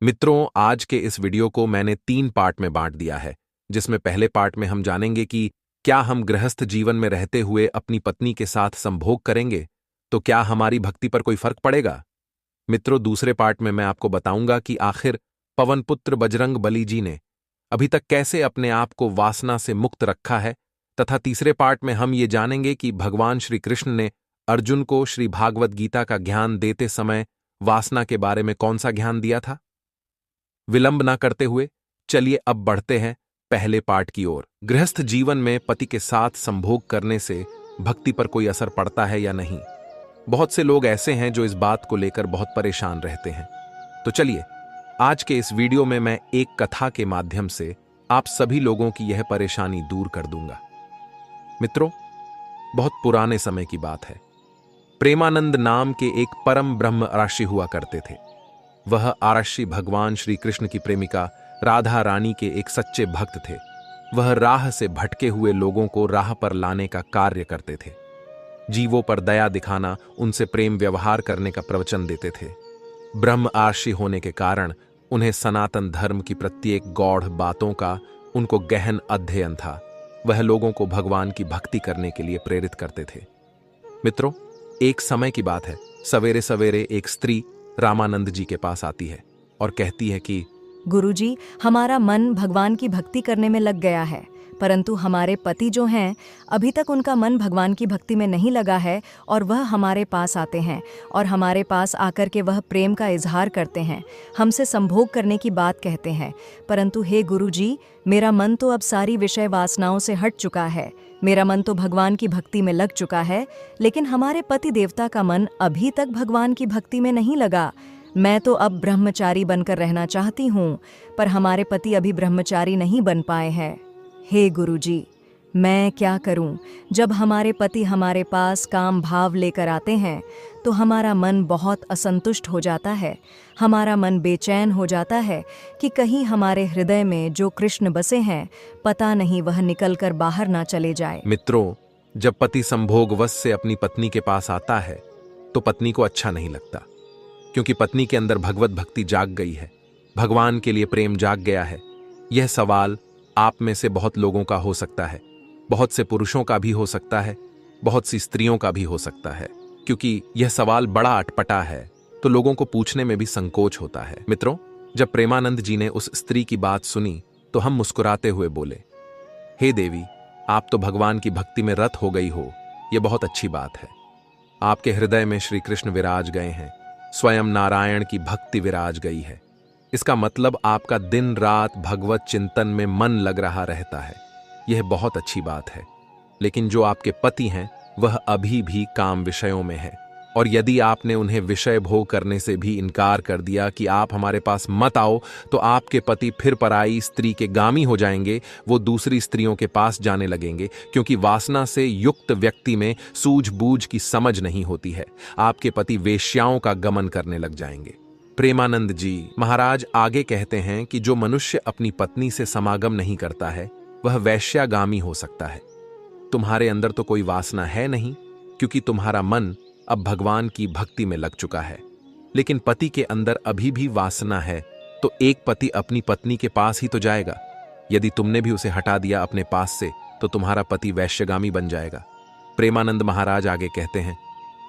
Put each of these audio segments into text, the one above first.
मित्रों, आज के इस वीडियो को मैंने 3 पार्ट में बांट दिया है, जिसमें पहले पार्ट में हम जानेंगे कि क्या हम गृहस्थ जीवन में रहते हुए अपनी पत्नी के साथ संभोग करेंगे, तो क्या हमारी भक्ति पर कोई फर्क पड़ेगा। मित्रों, दूसरे पार्ट में मैं आपको बताऊंगा कि आखिर पवनपुत्र बजरंग बली जी ने अभी तक कैसे अपने आप को वासना से मुक्त रखा है, तथा तीसरे पार्ट में हम ये जानेंगे कि भगवान श्री कृष्ण ने अर्जुन को श्री भागवत गीता का ज्ञान देते समय वासना के बारे में कौन सा ज्ञान दिया था। विलंब ना करते हुए चलिए अब बढ़ते हैं पहले पार्ट की ओर। गृहस्थ जीवन में पति के साथ संभोग करने से भक्ति पर कोई असर पड़ता है या नहीं। बहुत से लोग ऐसे हैं जो इस बात को लेकर बहुत परेशान रहते हैं। तो चलिए आज के इस वीडियो में मैं एक कथा के माध्यम से आप सभी लोगों की यह परेशानी दूर कर दूंगा। मित्रों, बहुत पुराने समय की बात है। प्रेमानंद नाम के एक परम ब्रह्म ऋषि हुआ करते थे। वह आरषि भगवान श्री कृष्ण की प्रेमिका राधा रानी के एक सच्चे भक्त थे। वह राह से भटके हुए लोगों को राह पर लाने का कार्य करते थे। जीवों पर दया दिखाना, उनसे प्रेम व्यवहार करने का प्रवचन देते थे। ब्रह्म आरषि होने के कारण उन्हें सनातन धर्म की प्रत्येक गौढ़ बातों का उनको गहन अध्ययन था। वह लोगों को भगवान की भक्ति करने के लिए प्रेरित करते थे। मित्रों, एक समय की बात है। सवेरे सवेरे एक स्त्री रामानंद जी के पास आती है और कहती है कि गुरुजी, हमारा मन भगवान की भक्ति करने में लग गया है, परंतु हमारे पति जो हैं अभी तक उनका मन भगवान की भक्ति में नहीं लगा है और वह हमारे पास आते हैं और हमारे पास आकर के वह प्रेम का इजहार करते हैं, हमसे संभोग करने की बात कहते हैं। परंतु हे गुरुजी, मेरा मन तो अब सारी विषय वासनाओं से हट चुका है, मेरा मन तो भगवान की भक्ति में लग चुका है, लेकिन हमारे पति देवता का मन अभी तक भगवान की भक्ति में नहीं लगा। मैं तो अब ब्रह्मचारी बनकर रहना चाहती हूँ, पर हमारे पति अभी ब्रह्मचारी नहीं बन पाए हैं। हे गुरुजी, मैं क्या करूं? जब हमारे पति हमारे पास काम भाव लेकर आते हैं तो हमारा मन बहुत असंतुष्ट हो जाता है। हमारा मन बेचैन हो जाता है कि कहीं हमारे हृदय में जो कृष्ण बसे हैं, पता नहीं वह निकलकर बाहर ना चले जाए। मित्रों, जब पति संभोगवश से अपनी पत्नी के पास आता है तो पत्नी को अच्छा नहीं लगता, क्योंकि पत्नी के अंदर भगवत भक्ति जाग गई है, भगवान के लिए प्रेम जाग गया है। यह सवाल आप में से बहुत लोगों का हो सकता है, बहुत से पुरुषों का भी हो सकता है, बहुत सी स्त्रियों का भी हो सकता है। क्योंकि यह सवाल बड़ा अटपटा है तो लोगों को पूछने में भी संकोच होता है। मित्रों, जब प्रेमानंद जी ने उस स्त्री की बात सुनी तो हम मुस्कुराते हुए बोले, हे देवी, आप तो भगवान की भक्ति में रत हो गई हो, यह बहुत अच्छी बात है। आपके हृदय में श्री कृष्ण विराज गए हैं, स्वयं नारायण की भक्ति विराज गई है। इसका मतलब आपका दिन रात भगवत चिंतन में मन लग रहा रहता है। यह बहुत अच्छी बात है। लेकिन जो आपके पति हैं वह अभी भी काम विषयों में है, और यदि आपने उन्हें विषय भोग करने से भी इनकार कर दिया कि आप हमारे पास मत आओ, तो आपके पति फिर पराई स्त्री के गामी हो जाएंगे। वो दूसरी स्त्रियों के पास जाने लगेंगे, क्योंकि वासना से युक्त व्यक्ति में सूझबूझ की समझ नहीं होती है। आपके पति वेश्याओं का गमन करने लग जाएंगे। प्रेमानंद जी महाराज आगे कहते हैं कि जो मनुष्य अपनी पत्नी से समागम नहीं करता है वह वैश्यागामी हो सकता है। तुम्हारे अंदर तो कोई वासना है नहीं, क्योंकि तुम्हारा मन अब भगवान की भक्ति में लग चुका है। लेकिन पति के अंदर अभी भी वासना है, तो एक पति अपनी पत्नी के पास ही तो जाएगा। यदि तुमने भी उसे हटा दिया अपने पास से तो तुम्हारा पति वैश्यगामी बन जाएगा। प्रेमानंद महाराज आगे कहते हैं,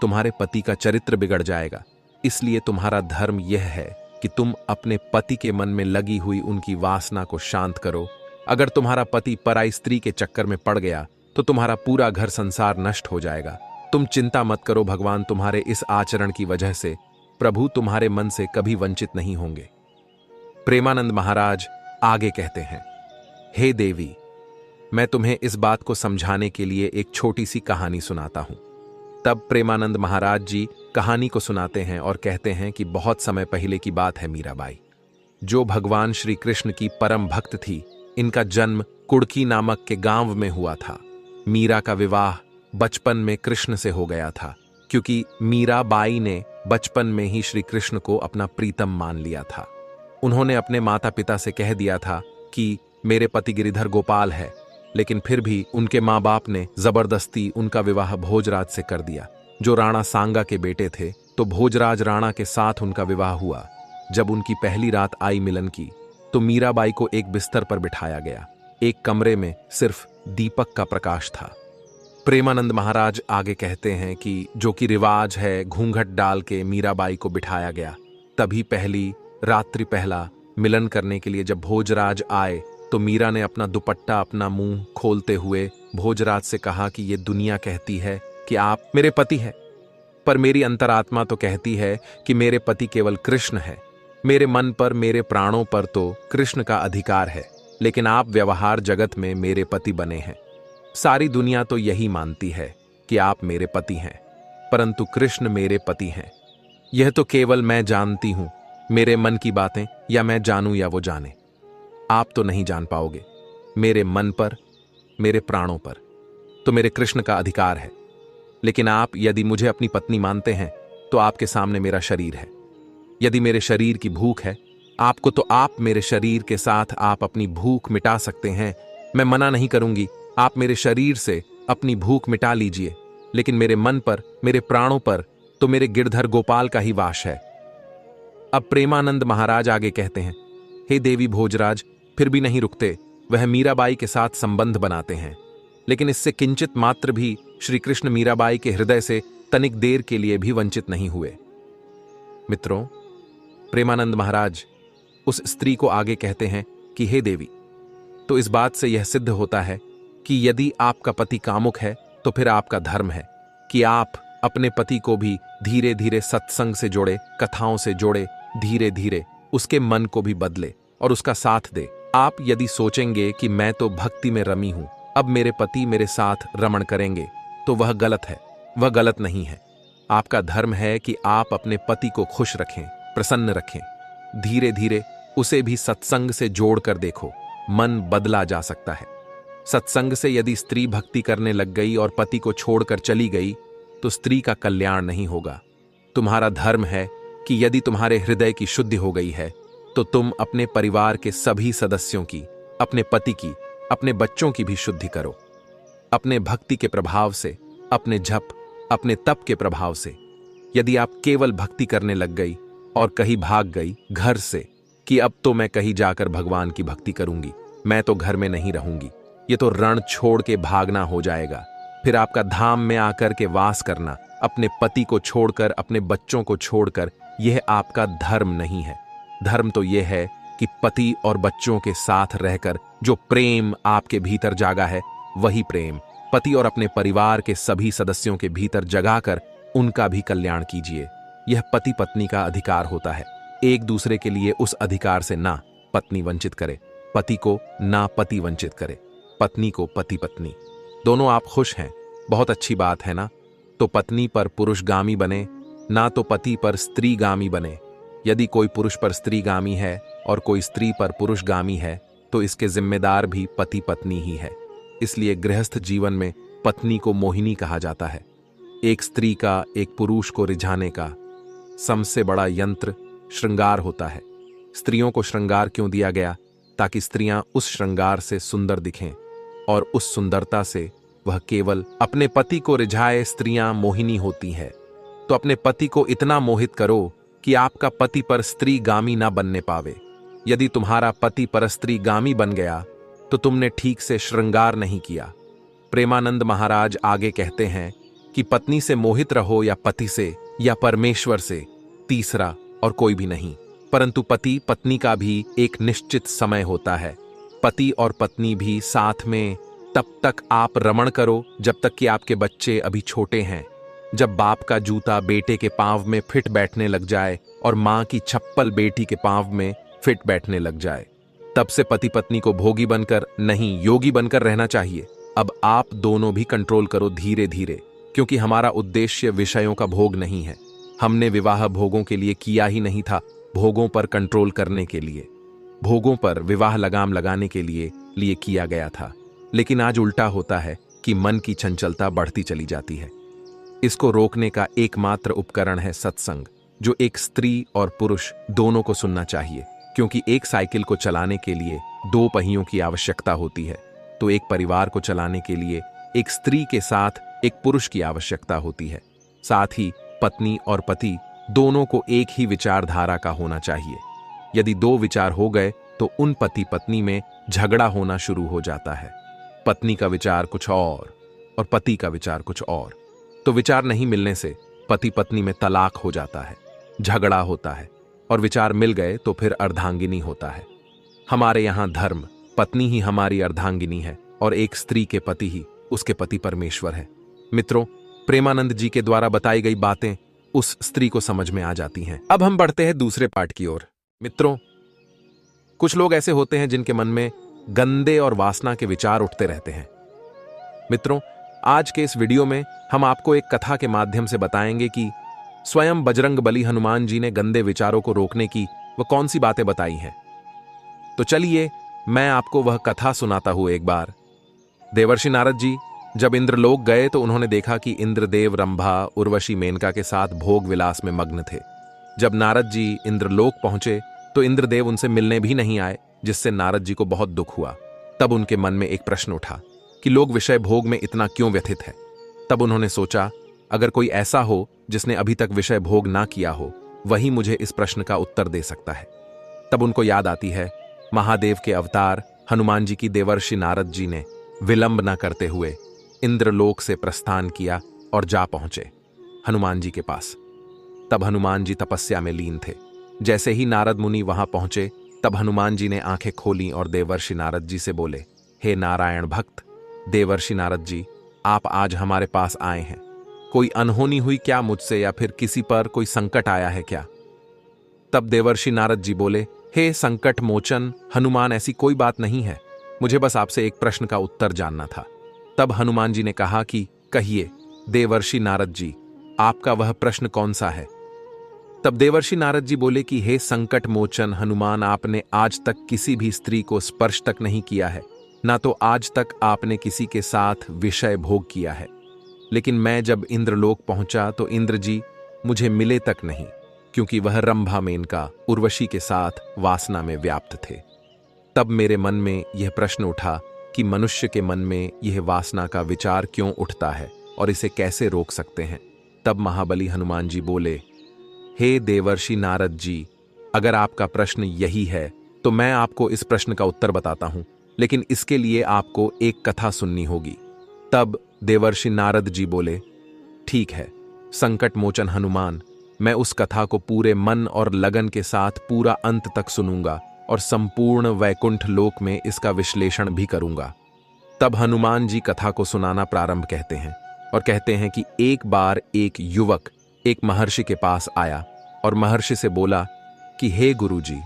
तुम्हारे पति का चरित्र बिगड़ जाएगा। इसलिए तुम्हारा धर्म यह है कि तुम अपने पति के मन में लगी हुई उनकी वासना को शांत करो। अगर तुम्हारा पति पराई स्त्री के चक्कर में पड़ गया तो तुम्हारा पूरा घर संसार नष्ट हो जाएगा। तुम चिंता मत करो, भगवान तुम्हारे इस आचरण की वजह से प्रभु तुम्हारे मन से कभी वंचित नहीं होंगे। प्रेमानंद महाराज आगे कहते हैं, हे देवी, मैं तुम्हें इस बात को समझाने के लिए एक छोटी सी कहानी सुनाता हूं। तब प्रेमानंद महाराज जी कहानी को सुनाते हैं और कहते हैं कि बहुत समय पहले की बात है। मीराबाई, जो भगवान श्री कृष्ण की परम भक्त थी, इनका जन्म कुड़की नामक के गांव में हुआ था। मीरा का विवाह बचपन में कृष्ण से हो गया था, क्योंकि मीराबाई ने बचपन में ही श्री कृष्ण को अपना प्रीतम मान लिया था। उन्होंने अपने माता पिता से कह दिया था कि मेरे पति गिरिधर गोपाल है, लेकिन फिर भी उनके माँ बाप ने जबरदस्ती उनका विवाह भोजराज से कर दिया, जो राणा सांगा के बेटे थे। तो भोजराज राणा के साथ उनका विवाह हुआ। जब उनकी पहली रात आई मिलन की, तो मीराबाई को एक बिस्तर पर बिठाया गया। एक कमरे में सिर्फ दीपक का प्रकाश था। प्रेमानंद महाराज आगे कहते हैं कि जो कि रिवाज है, घूंघट डाल के मीराबाई को बिठाया गया। तभी पहली रात्रि पहला मिलन करने के लिए जब भोजराज आए, तो मीरा ने अपना दुपट्टा, अपना मुंह खोलते हुए भोजराज से कहा कि ये दुनिया कहती है कि आप मेरे पति हैं, पर मेरी अंतरात्मा तो कहती है कि मेरे पति केवल कृष्ण है। मेरे मन पर, मेरे प्राणों पर तो कृष्ण का अधिकार है, लेकिन आप व्यवहार जगत में मेरे पति बने हैं। सारी दुनिया तो यही मानती है कि आप मेरे पति हैं, परंतु कृष्ण मेरे पति हैं। यह तो केवल मैं जानती हूं, मेरे मन की बातें, या मैं जानूं या वो जाने। आप तो नहीं जान पाओगे। मेरे मन पर, मेरे प्राणों पर तो मेरे कृष्ण का अधिकार है। लेकिन आप यदि मुझे अपनी पत्नी मानते हैं, तो आपके सामने मेरा शरीर है। यदि मेरे शरीर की भूख है आपको, तो आप मेरे शरीर के साथ आप अपनी भूख मिटा सकते हैं। मैं मना नहीं करूंगी, आप मेरे शरीर से अपनी भूख मिटा लीजिए, लेकिन मेरे मन पर, मेरे प्राणों पर तो मेरे गिरधर गोपाल का ही वास है। अब प्रेमानंद महाराज आगे कहते हैं, हे देवी भोजराज फिर भी नहीं रुकते। वह मीराबाई के साथ संबंध बनाते हैं, लेकिन इससे किंचित मात्र भी श्री कृष्ण मीराबाई के हृदय से तनिक देर के लिए भी वंचित नहीं हुए। मित्रों, प्रेमानंद महाराज उस स्त्री को आगे कहते हैं कि हे देवी, तो इस बात से यह सिद्ध होता है कि यदि आपका पति कामुक है, तो फिर आपका धर्म है कि आप अपने पति को भी धीरे धीरे सत्संग से जोड़े, कथाओं से जोड़े, धीरे धीरे उसके मन को भी बदले और उसका साथ दे। आप यदि सोचेंगे कि मैं तो भक्ति में रमी हूं, अब मेरे पति मेरे साथ रमण करेंगे, तो वह गलत है। वह गलत नहीं है। आपका धर्म है कि आप अपने पति को खुश रखें, प्रसन्न रखें। धीरे धीरे उसे भी सत्संग से जोड़कर देखो, मन बदला जा सकता है। सत्संग से यदि स्त्री भक्ति करने लग गई और पति को छोड़कर चली गई, तो स्त्री का कल्याण नहीं होगा। तुम्हारा धर्म है कि यदि तुम्हारे हृदय की शुद्धि हो गई है, तो तुम अपने परिवार के सभी सदस्यों की, अपने पति की, अपने बच्चों की भी शुद्धि करो। अपने भक्ति के प्रभाव से, अपने जप, अपने तप के प्रभाव से यदि आप केवल भक्ति करने लग गई और कहीं भाग गई घर से कि अब तो मैं कहीं जाकर भगवान की भक्ति करूंगी, मैं तो घर में नहीं रहूंगी, ये तो रण छोड़ के भागना हो जाएगा। फिर आपका धाम में आकर के वास करना, अपने पति को छोड़कर, अपने बच्चों को छोड़कर, यह आपका धर्म नहीं है। धर्म तो यह है कि पति और बच्चों के साथ रहकर जो प्रेम आपके भीतर जागा है, वही प्रेम पति और अपने परिवार के सभी सदस्यों के भीतर जगाकर उनका भी कल्याण कीजिए। यह पति पत्नी का अधिकार होता है। एक दूसरे के लिए उस अधिकार से ना पत्नी वंचित करे, पति को ना पति वंचित करे, पत्नी को पति पत्नी दोनों आप खुश हैं, बहुत अच्छी बात है ना। तो पत्नी पर पुरुषगामी बने, ना तो पति पर स्त्रीगामी बने। यदि कोई पुरुष पर स्त्रीगामी है और कोई स्त्री पर पुरुषगामी है, तो इसके जिम्मेदार भी पति पत्नी ही है। इसलिए गृहस्थ जीवन में पत्नी को मोहिनी कहा जाता है। एक स्त्री का एक पुरुष को रिझाने का सबसे बड़ा यंत्र श्रृंगार होता है। स्त्रियों को श्रृंगार क्यों दिया गया? ताकि स्त्रियां उस श्रृंगार से सुंदर दिखें और उस सुंदरता से वह केवल अपने पति को रिझाए। स्त्रियां मोहिनी होती हैं। तो अपने पति को इतना मोहित करो कि आपका पति पर स्त्रीगामी ना बनने पावे। यदि तुम्हारा पति पर स्त्रीगामी बन गया, तो तुमने ठीक से श्रृंगार नहीं किया। प्रेमानंद महाराज आगे कहते हैं कि पत्नी से मोहित रहो या पति से या परमेश्वर से, तीसरा और कोई भी नहीं। परंतु पति पत्नी का भी एक निश्चित समय होता है। पति और पत्नी भी साथ में तब तक आप रमण करो जब तक कि आपके बच्चे अभी छोटे हैं। जब बाप का जूता बेटे के पांव में फिट बैठने लग जाए और मां की चप्पल बेटी के पांव में फिट बैठने लग जाए, तब से पति पत्नी को भोगी बनकर नहीं, योगी बनकर रहना चाहिए। अब आप दोनों भी कंट्रोल करो धीरे धीरे, क्योंकि हमारा उद्देश्य विषयों का भोग नहीं है। हमने विवाह भोगों के लिए किया ही नहीं था, भोगों पर कंट्रोल करने के लिए, भोगों पर विवाह लगाम लगाने के लिए किया गया था। लेकिन आज उल्टा होता है कि मन की चंचलता बढ़ती चली जाती है। इसको रोकने का एकमात्र उपकरण है सत्संग, जो एक स्त्री और पुरुष दोनों को सुनना चाहिए। क्योंकि एक साइकिल को चलाने के लिए 2 पहियों की आवश्यकता होती है, तो एक परिवार को चलाने के लिए एक स्त्री के साथ एक पुरुष की आवश्यकता होती है। साथ ही पत्नी और पति दोनों को एक ही विचारधारा का होना चाहिए। यदि दो विचार हो गए तो उन पति पत्नी में झगड़ा होना शुरू हो जाता है। पत्नी का विचार कुछ और पति का विचार कुछ और, तो विचार नहीं मिलने से पति पत्नी में तलाक हो जाता है, झगड़ा होता है, और विचार मिल गए तो फिर अर्धांगिनी होता है। हमारे यहां धर्म, पत्नी ही हमारी अर्धांगिनी है और एक स्त्री के पति ही उसके पति परमेश्वर है। मित्रों, प्रेमानंद जी के द्वारा बताई गई बातें उस स्त्री को समझ में आ जाती हैं। अब हम बढ़ते हैं दूसरे पार्ट की ओर। मित्रों, कुछ लोग ऐसे होते हैं जिनके मन में गंदे और वासना के विचार उठते रहते हैं। मित्रों, आज के इस वीडियो में हम आपको एक कथा के माध्यम से बताएंगे कि स्वयं बजरंगबली हनुमान जी ने गंदे विचारों को रोकने की वह कौन सी बातें बताई हैं। तो चलिए मैं आपको वह कथा सुनाता हूं। एक बार देवर्षि नारद जी जब इंद्रलोक गए तो उन्होंने देखा कि इंद्रदेव रंभा, उर्वशी, मेनका के साथ भोग विलास में मग्न थे। जब नारद जी इंद्रलोक पहुंचे तो इंद्रदेव उनसे मिलने भी नहीं आए, जिससे नारद जी को बहुत दुख हुआ। तब उनके मन में एक प्रश्न उठा कि लोग विषय भोग में इतना क्यों व्यथित है। तब उन्होंने सोचा, अगर कोई ऐसा हो जिसने अभी तक विषय भोग ना किया हो, वही मुझे इस प्रश्न का उत्तर दे सकता है। तब उनको याद आती है महादेव के अवतार हनुमान जी की। देवर्षि नारद जी ने विलंब न करते हुए इंद्रलोक से प्रस्थान किया और जा पहुंचे हनुमान जी के पास। तब हनुमान जी तपस्या में लीन थे। जैसे ही नारद मुनि वहां पहुंचे तब हनुमान जी ने आंखें खोलीं और देवर्षि नारद जी से बोले, हे नारायण भक्त देवर्षि नारद जी, आप आज हमारे पास आए हैं। कोई अनहोनी हुई क्या मुझसे, या फिर किसी पर कोई संकट आया है क्या? तब देवर्षि नारद जी बोले, हे संकट मोचन हनुमान, ऐसी कोई बात नहीं है। मुझे बस आपसे एक प्रश्न का उत्तर जानना था। तब हनुमान जी ने कहा कि कहिए देवर्षि नारद जी, आपका वह प्रश्न कौन सा है? तब देवर्षि नारद जी बोले कि हे संकट मोचन हनुमान, आपने आज तक किसी भी स्त्री को स्पर्श तक नहीं किया है, ना तो आज तक आपने किसी के साथ विषय भोग किया है। लेकिन मैं जब इंद्रलोक पहुंचा तो इंद्र जी मुझे मिले तक नहीं, क्योंकि वह रंभा, मेनका, उर्वशी के साथ वासना में व्याप्त थे। तब मेरे मन में यह प्रश्न उठा कि मनुष्य के मन में यह वासना का विचार क्यों उठता है और इसे कैसे रोक सकते हैं। तब महाबली हनुमान जी बोले, हे देवर्षि नारद जी, अगर आपका प्रश्न यही है तो मैं आपको इस प्रश्न का उत्तर बताता हूं, लेकिन इसके लिए आपको एक कथा सुननी होगी। तब देवर्षि नारद जी बोले, ठीक है संकट मोचन हनुमान, मैं उस कथा को पूरे मन और लगन के साथ पूरा अंत तक सुनूंगा और संपूर्ण वैकुंठ लोक में इसका विश्लेषण भी करूंगा। तब हनुमान जी कथा को सुनाना प्रारंभ कहते हैं और कहते हैं कि एक बार एक युवक एक महर्षि के पास आया और महर्षि से बोला कि हे गुरुजी,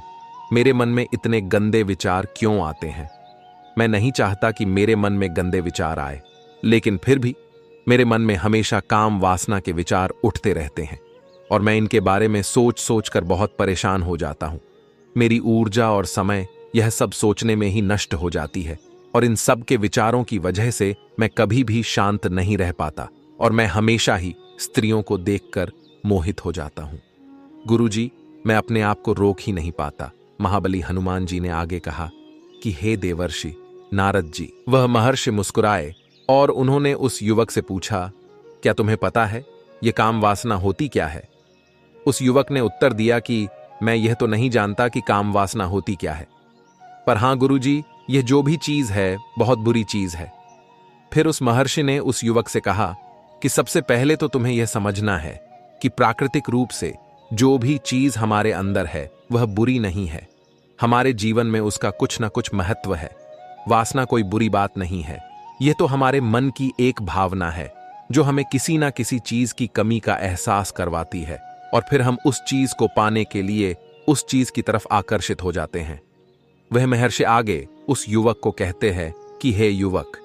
मेरे मन में इतने गंदे विचार क्यों आते हैं? मैं नहीं चाहता कि मेरे मन में गंदे विचार आए, लेकिन फिर भी मेरे मन में हमेशा काम वासना के विचार उठते रहते हैं और मैं इनके बारे में सोच सोच कर बहुत परेशान हो जाता हूं। मेरी ऊर्जा और समय यह सब सोचने में ही नष्ट हो जाती है और इन सब के विचारों की वजह से मैं कभी भी शांत नहीं रह पाता और मैं हमेशा ही स्त्रियों को देखकर मोहित हो जाता हूं। गुरुजी, मैं अपने आप को रोक ही नहीं पाता। महाबली हनुमान जी ने आगे कहा कि हे देवर्षि नारद जी। वह महर्षि मुस्कुराए और उन्होंने उस युवक से पूछा, क्या तुम्हें पता है यह काम वासना होती क्या है? उस युवक ने उत्तर दिया कि मैं यह तो नहीं जानता कि काम वासना होती क्या है, पर हां गुरुजी, यह जो भी चीज है बहुत बुरी चीज है। फिर उस महर्षि ने उस युवक से कहा कि सबसे पहले तो तुम्हें यह समझना है कि प्राकृतिक रूप से जो भी चीज हमारे अंदर है वह बुरी नहीं है। हमारे जीवन में उसका कुछ ना कुछ महत्व है। वासना कोई बुरी बात नहीं है। यह तो हमारे मन की एक भावना है जो हमें किसी ना किसी चीज की कमी का एहसास करवाती है और फिर हम उस चीज को पाने के लिए उस चीज की तरफ आकर्षित हो जाते हैं। वह महर्षि आगे उस युवक को कहते हैं कि हे युवक,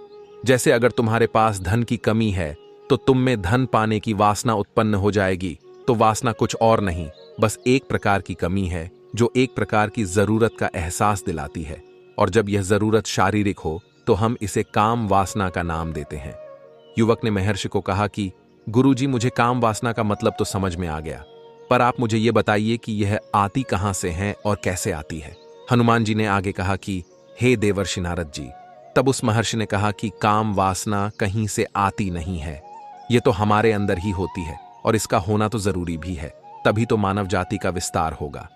जैसे अगर तुम्हारे पास धन की कमी है तो तुम में धन पाने की वासना उत्पन्न हो जाएगी। तो वासना कुछ और नहीं, बस एक प्रकार की कमी है जो एक प्रकार की जरूरत का एहसास दिलाती है, और जब यह जरूरत शारीरिक हो तो हम इसे काम वासना का नाम देते हैं। युवक ने महर्षि को कहा कि गुरुजी, मुझे काम वासना का मतलब तो समझ में आ गया, पर आप मुझे यह बताइए कि यह आती कहां से है और कैसे आती है। हनुमान जी ने आगे कहा कि हे देवर्षि नारद जी। तब उस महर्षि ने कहा कि काम वासना कहीं से आती नहीं है, यह तो हमारे अंदर ही होती है और इसका होना तो जरूरी भी है, तभी तो मानव जाति का विस्तार होगा।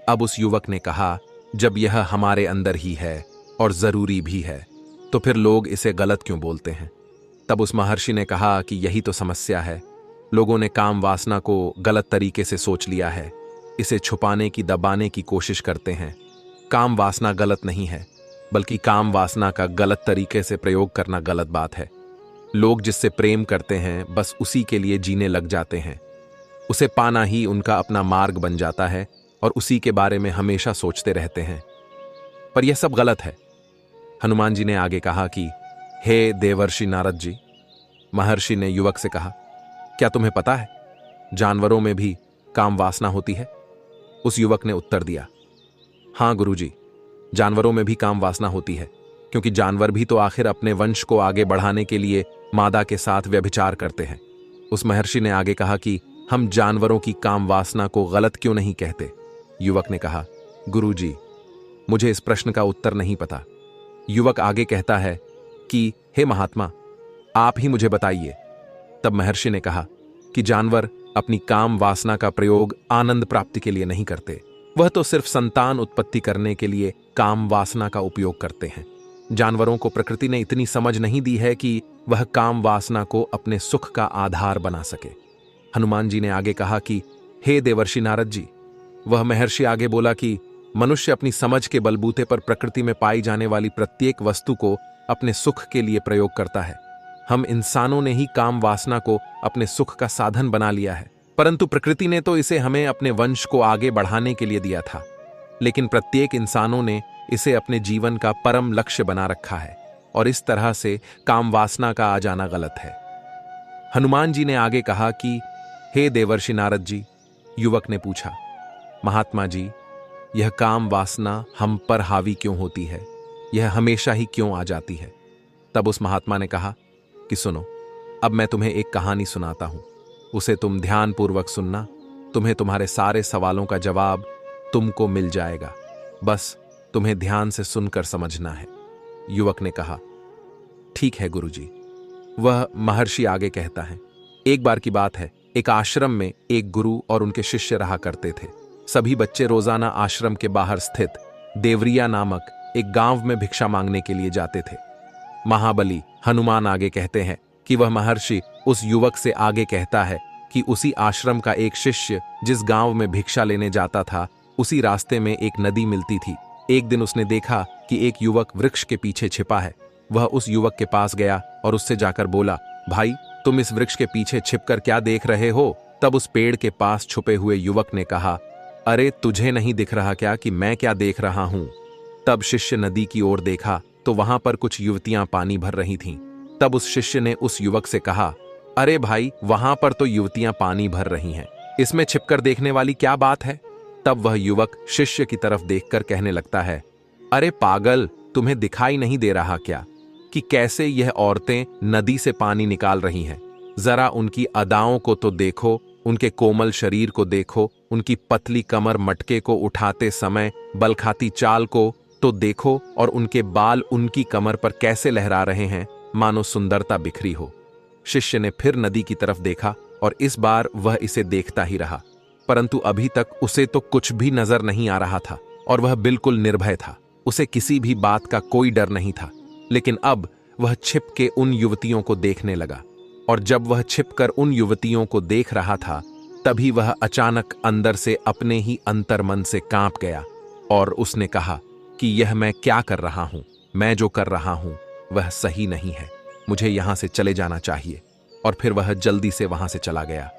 अब उस युवक ने कहा, जब यह हमारे अंदर ही है और जरूरी भी है तो फिर लोग इसे गलत क्यों बोलते हैं? तब उस महर्षि ने कहा कि यही तो समस्या है। लोगों ने काम वासना को गलत तरीके से सोच लिया है, इसे छुपाने की, दबाने की कोशिश करते हैं। काम वासना गलत नहीं है, बल्कि काम वासना का गलत तरीके से प्रयोग करना गलत बात है। लोग जिससे प्रेम करते हैं बस उसी के लिए जीने लग जाते हैं। उसे पाना ही उनका अपना मार्ग बन जाता है और उसी के बारे में हमेशा सोचते रहते हैं। पर यह सब गलत है। हनुमान जी ने आगे कहा कि हे देवर्षि नारद जी। महर्षि ने युवक से कहा, क्या तुम्हें पता है जानवरों में भी काम वासना होती है? उस युवक ने उत्तर दिया, हां गुरुजी, जानवरों में भी काम वासना होती है, क्योंकि जानवर भी तो आखिर अपने वंश को आगे बढ़ाने के लिए मादा के साथ व्यभिचार करते हैं। उस महर्षि ने आगे कहा कि हम जानवरों की काम वासना को गलत क्यों नहीं कहते? युवक ने कहा, गुरुजी, मुझे इस प्रश्न का उत्तर नहीं पता। युवक आगे कहता है कि हे महात्मा, आप ही मुझे बताइए। तब महर्षि ने कहा कि जानवर अपनी काम वासना का प्रयोग आनंद प्राप्ति के लिए नहीं करते, वह तो सिर्फ संतान उत्पत्ति करने के लिए काम वासना का उपयोग करते हैं। जानवरों को प्रकृति ने इतनी समझ नहीं दी है कि वह काम वासना को अपने सुख का आधार बना सके। हनुमान जी ने आगे कहा कि हे देवर्षि नारद जी। वह महर्षि आगे बोला कि मनुष्य अपनी समझ के बलबूते पर प्रकृति में पाई जाने वाली प्रत्येक वस्तु को अपने सुख के लिए प्रयोग करता है। हम इंसानों ने ही काम वासना को अपने सुख का साधन बना लिया है, परंतु प्रकृति ने तो इसे हमें अपने वंश को आगे बढ़ाने के लिए दिया था। लेकिन प्रत्येक इंसानों ने इसे अपने जीवन का परम लक्ष्य बना रखा है और इस तरह से काम वासना का आ जाना गलत है। हनुमान जी ने आगे कहा कि हे देवर्षि नारद जी। युवक ने पूछा, महात्मा जी, यह काम वासना हम पर हावी क्यों होती है? यह हमेशा ही क्यों आ जाती है? तब उस महात्मा ने कहा कि सुनो, अब मैं तुम्हें एक कहानी सुनाता हूं, उसे तुम ध्यानपूर्वक सुनना। तुम्हें तुम्हारे सारे सवालों का जवाब तुमको मिल जाएगा, बस तुम्हें ध्यान से सुनकर समझना है। युवक ने कहा, ठीक है गुरुजी। वह महर्षि आगे कहता है, एक बार की बात है, एक आश्रम में एक गुरु और उनके शिष्य रहा करते थे। सभी बच्चे रोजाना आश्रम के बाहर स्थित देवरिया नामक एक गांव में भिक्षा मांगने के लिए जाते थे। महाबली हनुमान आगे कहते हैं कि वह महर्षि उस युवक से आगे कहता है कि उसी आश्रम का एक शिष्य जिस गांव में भिक्षा लेने जाता था, उसी रास्ते में एक नदी मिलती थी। एक दिन उसने देखा कि एक युवक वृक्ष के पीछे छिपा है। वह उस युवक के पास गया और उससे जाकर बोला, भाई, तुम इस वृक्ष के पीछे छिपकर क्या देख रहे हो? तब उस पेड़ के पास छुपे हुए युवक ने कहा, अरे तुझे नहीं दिख रहा क्या कि मैं क्या देख रहा हूं? तब शिष्य नदी की ओर देखा तो वहां पर कुछ युवतियां पानी भर रही थीं। तब उस शिष्य ने उस युवक से कहा, अरे भाई, वहां पर तो युवतियां पानी भर रही हैं, इसमें छिपकर देखने वाली क्या बात है? तब वह युवक शिष्य की तरफ देखकर कहने लगता है, अरे पागल, तुम्हें दिखाई नहीं दे रहा क्या कि कैसे यह औरतें नदी से पानी निकाल रही हैं? जरा उनकी अदाओं को तो देखो, उनके कोमल शरीर को देखो, उनकी पतली कमर मटके को उठाते समय बल खाती चाल को तो देखो, और उनके बाल उनकी कमर पर कैसे लहरा रहे हैं, मानो सुंदरता बिखरी हो। शिष्य ने फिर नदी की तरफ देखा और इस बार वह इसे देखता ही रहा, परंतु अभी तक उसे तो कुछ भी नजर नहीं आ रहा था और वह बिल्कुल निर्भय था। उसे किसी भी बात का कोई डर नहीं था। लेकिन अब वह छिप के उन युवतियों को देखने लगा, और जब वह छिपकर उन युवतियों को देख रहा था, तभी वह अचानक अंदर से अपने ही अंतर्मन से कांप गया और उसने कहा कि यह मैं क्या कर रहा हूं? मैं जो कर रहा हूं वह सही नहीं है, मुझे यहां से चले जाना चाहिए। और फिर वह जल्दी से वहां से चला गया।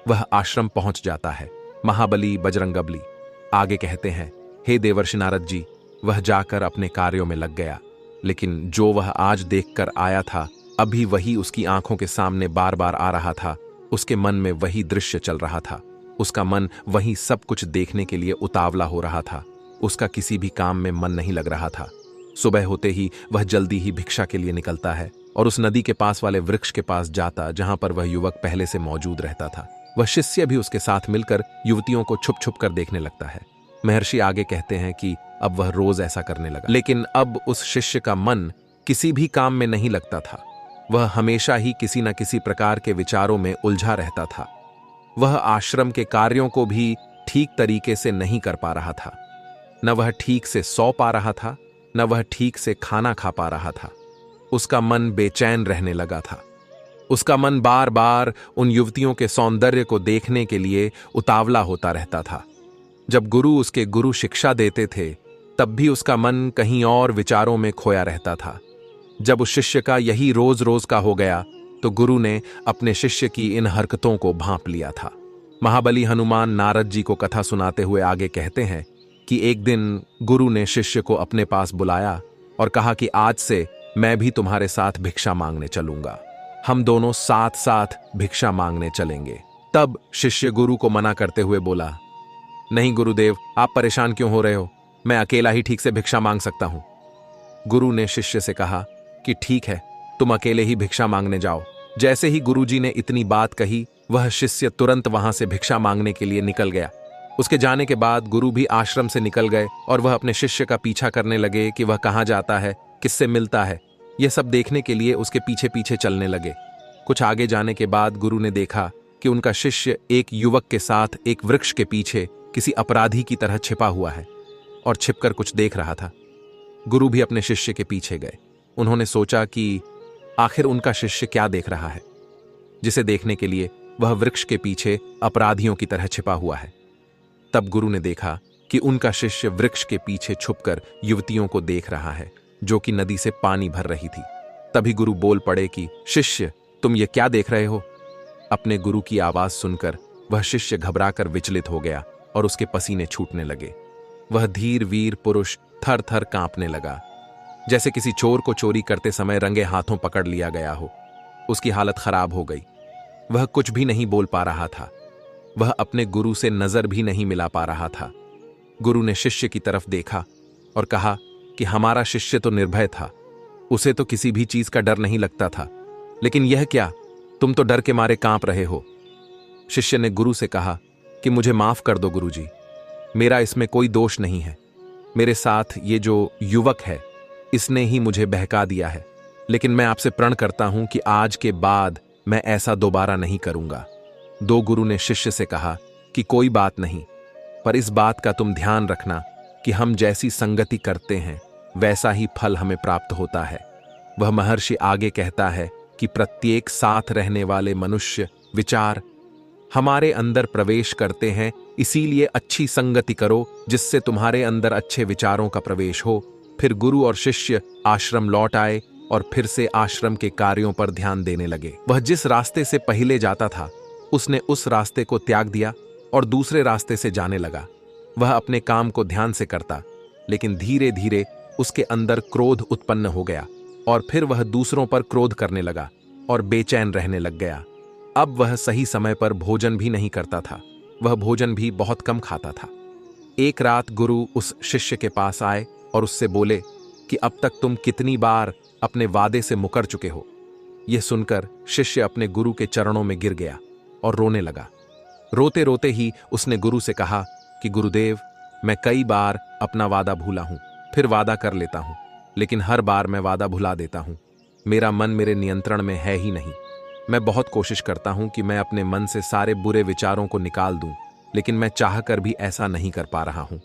वह आश्रम पहुंच जाता है। महाबली बजरंगबली आगे कहते हैं, हे देवर्षि नारद जी, वह जाकर अपने कार्यों में लग गया, लेकिन जो वह आज देखकर आया था, अभी वही उसकी आंखों के सामने बार बार आ रहा था। उसके मन में वही दृश्य चल रहा था। उसका मन वही सब कुछ देखने के लिए उतावला हो रहा था। उसका किसी भी काम में मन नहीं लग रहा था। सुबह होते ही वह जल्दी ही भिक्षा के लिए निकलता है और उस नदी के पास वाले वृक्ष के पास जाता जहां पर वह युवक पहले से मौजूद रहता था। वह शिष्य भी उसके साथ मिलकर युवतियों को छुप छुप कर देखने लगता है। महर्षि आगे कहते हैं कि अब वह रोज ऐसा करने लगा, लेकिन अब उस शिष्य का मन किसी भी काम में नहीं लगता था। वह हमेशा ही किसी न किसी प्रकार के विचारों में उलझा रहता था। वह आश्रम के कार्यों को भी ठीक तरीके से नहीं कर पा रहा था। न वह ठीक से सो पा रहा था, न वह ठीक से खाना खा पा रहा था। उसका मन बेचैन रहने लगा था। उसका मन बार बार उन युवतियों के सौंदर्य को देखने के लिए उतावला होता रहता था। जब गुरु उसके गुरु शिक्षा देते थे, तब भी उसका मन कहीं और विचारों में खोया रहता था। जब उस शिष्य का यही रोज रोज का हो गया, तो गुरु ने अपने शिष्य की इन हरकतों को भांप लिया था। महाबली हनुमान नारद जी को कथा सुनाते हुए आगे कहते हैं कि एक दिन गुरु ने शिष्य को अपने पास बुलाया और कहा कि आज से मैं भी तुम्हारे साथ भिक्षा मांगने चलूंगा। हम दोनों साथ साथ भिक्षा मांगने चलेंगे। तब शिष्य गुरु को मना करते हुए बोला, नहीं गुरुदेव, आप परेशान क्यों हो रहे हो? मैं अकेला ही ठीक से भिक्षा मांग सकता हूं। गुरु ने शिष्य से कहा कि ठीक है, तुम अकेले ही भिक्षा मांगने जाओ। जैसे ही गुरुजी ने इतनी बात कही, वह शिष्य तुरंत वहां से भिक्षा मांगने के लिए निकल गया। उसके जाने के बाद गुरु भी आश्रम से निकल गए और वह अपने शिष्य का पीछा करने लगे कि वह कहाँ जाता है, किससे मिलता है। यह सब देखने के लिए उसके पीछे पीछे चलने लगे। कुछ आगे जाने के बाद गुरु ने देखा कि उनका शिष्य एक युवक के साथ एक वृक्ष के पीछे किसी अपराधी की तरह छिपा हुआ है और छिपकर कुछ देख रहा था। गुरु भी अपने शिष्य के पीछे गए। उन्होंने सोचा कि आखिर उनका शिष्य क्या देख रहा है, जिसे देखने के लिए वह वृक्ष के पीछे अपराधियों की तरह छिपा हुआ है। तब गुरु ने देखा कि उनका शिष्य वृक्ष के पीछे छुपकर युवतियों को देख रहा है, जो कि नदी से पानी भर रही थी। तभी गुरु बोल पड़े कि शिष्य, तुम ये क्या देख रहे हो? अपने गुरु की आवाज सुनकर वह शिष्य घबराकर विचलित हो गया और उसके पसीने छूटने लगे। वह धीर वीर पुरुष थर थर कांपने लगा, जैसे किसी चोर को चोरी करते समय रंगे हाथों पकड़ लिया गया हो। उसकी हालत खराब हो गई। वह कुछ भी नहीं बोल पा रहा था। वह अपने गुरु से नजर भी नहीं मिला पा रहा था। गुरु ने शिष्य की तरफ देखा और कहा कि हमारा शिष्य तो निर्भय था, उसे तो किसी भी चीज का डर नहीं लगता था, लेकिन यह क्या, तुम तो डर के मारे कांप रहे हो। शिष्य ने गुरु से कहा कि मुझे माफ कर दो गुरुजी, मेरा इसमें कोई दोष नहीं है। मेरे साथ ये जो युवक है, इसने ही मुझे बहका दिया है, लेकिन मैं आपसे प्रण करता हूं कि आज के बाद मैं ऐसा दोबारा नहीं करूंगा। दो गुरु ने शिष्य से कहा कि कोई बात नहीं, पर इस बात का तुम ध्यान रखना कि हम जैसी संगति करते हैं वैसा ही फल हमें प्राप्त होता है। वह महर्षि आगे कहता है कि प्रत्येक साथ रहने वाले मनुष्य विचार हमारे अंदर प्रवेश करते हैं, इसीलिए अच्छी संगति करो जिससे तुम्हारे अंदर अच्छे विचारों का प्रवेश हो। फिर गुरु और शिष्य आश्रम लौट आए और फिर से आश्रम के कार्यों पर ध्यान देने लगे। वह जिस रास्ते से पहले जाता था, उसने उस रास्ते को त्याग दिया और दूसरे रास्ते से जाने लगा। वह अपने काम को ध्यान से करता, लेकिन धीरे धीरे उसके अंदर क्रोध उत्पन्न हो गया और फिर वह दूसरों पर क्रोध करने लगा और बेचैन रहने लग गया। अब वह सही समय पर भोजन भी नहीं करता था। वह भोजन भी बहुत कम खाता था। एक रात गुरु उस शिष्य के पास आए और उससे बोले कि अब तक तुम कितनी बार अपने वादे से मुकर चुके हो। यह सुनकर शिष्य अपने गुरु के चरणों में गिर गया और रोने लगा। रोते रोते ही उसने गुरु से कहा कि गुरुदेव, मैं कई बार अपना वादा भूला हूं, फिर वादा कर लेता हूं, लेकिन हर बार मैं वादा भुला देता हूं। मेरा मन मेरे नियंत्रण में है ही नहीं। मैं बहुत कोशिश करता हूं कि मैं अपने मन से सारे बुरे विचारों को निकाल दूं, लेकिन मैं चाहकर भी ऐसा नहीं कर पा रहा हूं।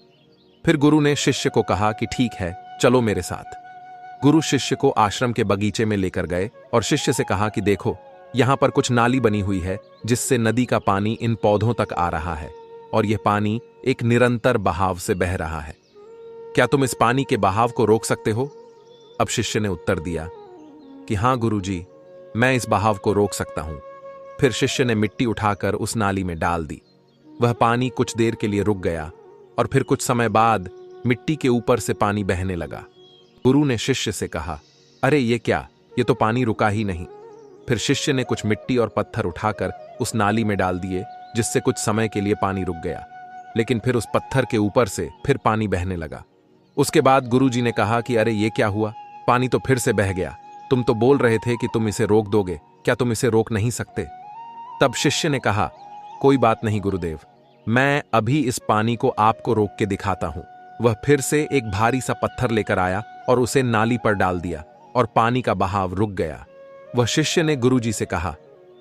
फिर गुरु ने शिष्य को कहा कि ठीक है, चलो मेरे साथ। गुरु शिष्य को आश्रम के बगीचे में लेकर गए और शिष्य से कहा कि देखो, यहां पर कुछ नाली बनी हुई है जिससे नदी का पानी इन पौधों तक आ रहा है और यह पानी एक निरंतर बहाव से बह रहा है। क्या तुम इस पानी के बहाव को रोक सकते हो? अब शिष्य ने उत्तर दिया कि हाँ गुरुजी, मैं इस बहाव को रोक सकता हूं। फिर शिष्य ने मिट्टी उठाकर उस नाली में डाल दी। वह पानी कुछ देर के लिए रुक गया और फिर कुछ समय बाद मिट्टी के ऊपर से पानी बहने लगा। गुरु ने शिष्य से कहा, अरे ये क्या, ये तो पानी रुका ही नहीं। फिर शिष्य ने कुछ मिट्टी और पत्थर उठाकर उस नाली में डाल दिए, जिससे कुछ समय के लिए पानी रुक गया, लेकिन फिर उस पत्थर के ऊपर से फिर पानी बहने लगा। उसके बाद गुरुजी ने कहा कि अरे ये क्या हुआ, पानी तो फिर से बह गया। तुम तो बोल रहे थे कि तुम इसे रोक दोगे, क्या तुम इसे रोक नहीं सकते? तब शिष्य ने कहा, कोई बात नहीं गुरुदेव, मैं अभी इस पानी को आपको रोक के दिखाता हूं। वह फिर से एक भारी सा पत्थर लेकर आया और उसे नाली पर डाल दिया और पानी का बहाव रुक गया। वह शिष्य ने गुरुजी से कहा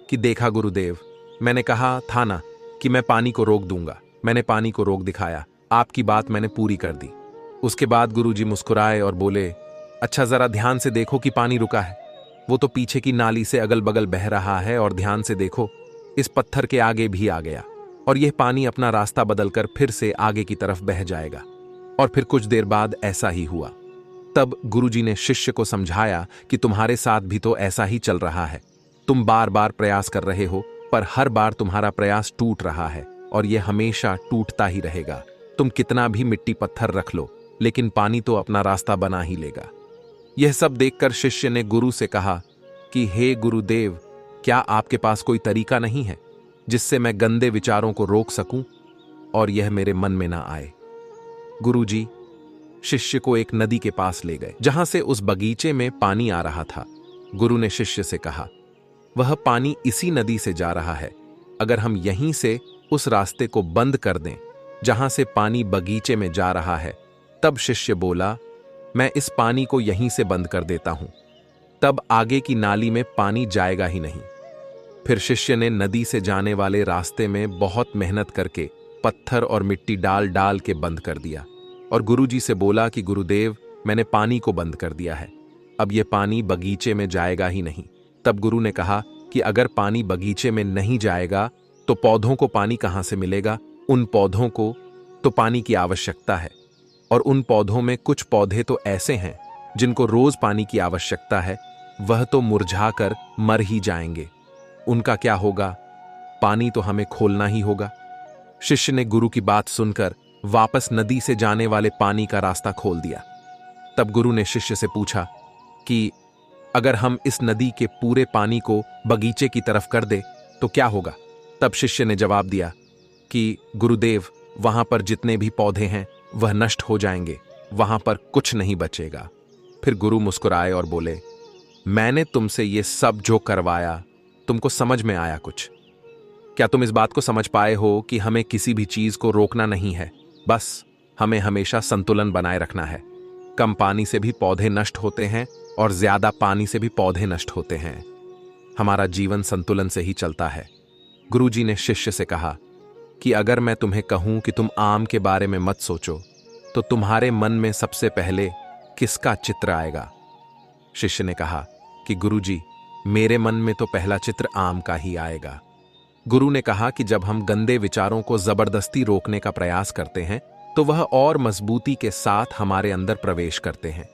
कि देखा गुरुदेव, मैंने कहा था ना कि मैं पानी को रोक दूंगा, मैंने पानी को रोक दिखाया, आपकी बात मैंने पूरी कर दी। उसके बाद गुरुजी मुस्कुराए और बोले, अच्छा जरा ध्यान से देखो कि पानी रुका है। वो तो पीछे की नाली से अगल बगल बह रहा है, और ध्यान से देखो इस पत्थर के आगे भी आ गया, और यह पानी अपना रास्ता बदलकर फिर से आगे की तरफ बह जाएगा। और फिर कुछ देर बाद ऐसा ही हुआ। तब गुरुजी ने शिष्य को समझाया कि तुम्हारे साथ भी तो ऐसा ही चल रहा है। तुम बार बार प्रयास कर रहे हो, पर हर बार तुम्हारा प्रयास टूट रहा है, और यह हमेशा टूटता ही रहेगा। तुम कितना भी मिट्टी पत्थर रख लो, लेकिन पानी तो अपना रास्ता बना ही लेगा। यह सब देखकर शिष्य ने गुरु से कहा कि हे गुरुदेव, क्या आपके पास कोई तरीका नहीं है जिससे मैं गंदे विचारों को रोक सकूं और यह मेरे मन में ना आए। गुरुजी शिष्य को एक नदी के पास ले गए, जहां से उस बगीचे में पानी आ रहा था। गुरु ने शिष्य से कहा, वह पानी इसी नदी से जा रहा है। अगर हम यहीं से उस रास्ते को बंद कर दें जहां से पानी बगीचे में जा रहा है। तब शिष्य बोला, मैं इस पानी को यहीं से बंद कर देता हूं, तब आगे की नाली में पानी जाएगा ही नहीं। फिर शिष्य ने नदी से जाने वाले रास्ते में बहुत मेहनत करके पत्थर और मिट्टी डाल डाल के बंद कर दिया, और गुरुजी से बोला कि गुरुदेव, मैंने पानी को बंद कर दिया है, अब यह पानी बगीचे में जाएगा ही नहीं। तब गुरु ने कहा कि अगर पानी बगीचे में नहीं जाएगा तो पौधों को पानी कहां से मिलेगा? उन पौधों को तो पानी की आवश्यकता है, और उन पौधों में कुछ पौधे तो ऐसे हैं जिनको रोज पानी की आवश्यकता है, वह तो मुरझाकर मर ही जाएंगे। उनका क्या होगा? पानी तो हमें खोलना ही होगा। शिष्य ने गुरु की बात सुनकर वापस नदी से जाने वाले पानी का रास्ता खोल दिया। तब गुरु ने शिष्य से पूछा कि अगर हम इस नदी के पूरे पानी को बगीचे की तरफ कर दे तो क्या होगा? तब शिष्य ने जवाब दिया कि गुरुदेव, वहां पर जितने भी पौधे हैं वह नष्ट हो जाएंगे, वहां पर कुछ नहीं बचेगा। फिर गुरु मुस्कुराए और बोले, मैंने तुमसे ये सब जो करवाया, तुमको समझ में आया कुछ? क्या तुम इस बात को समझ पाए हो कि हमें किसी भी चीज को रोकना नहीं है, बस हमें हमेशा संतुलन बनाए रखना है। कम पानी से भी पौधे नष्ट होते हैं और ज्यादा पानी से भी पौधे नष्ट होते हैं। हमारा जीवन संतुलन से ही चलता है। गुरुजी ने शिष्य से कहा कि अगर मैं तुम्हें कहूं कि तुम आम के बारे में मत सोचो, तो तुम्हारे मन में सबसे पहले किसका चित्र आएगा? शिष्य ने कहा कि गुरुजी, मेरे मन में तो पहला चित्र आम का ही आएगा। गुरु ने कहा कि जब हम गंदे विचारों को जबरदस्ती रोकने का प्रयास करते हैं तो वह और मजबूती के साथ हमारे अंदर प्रवेश करते हैं,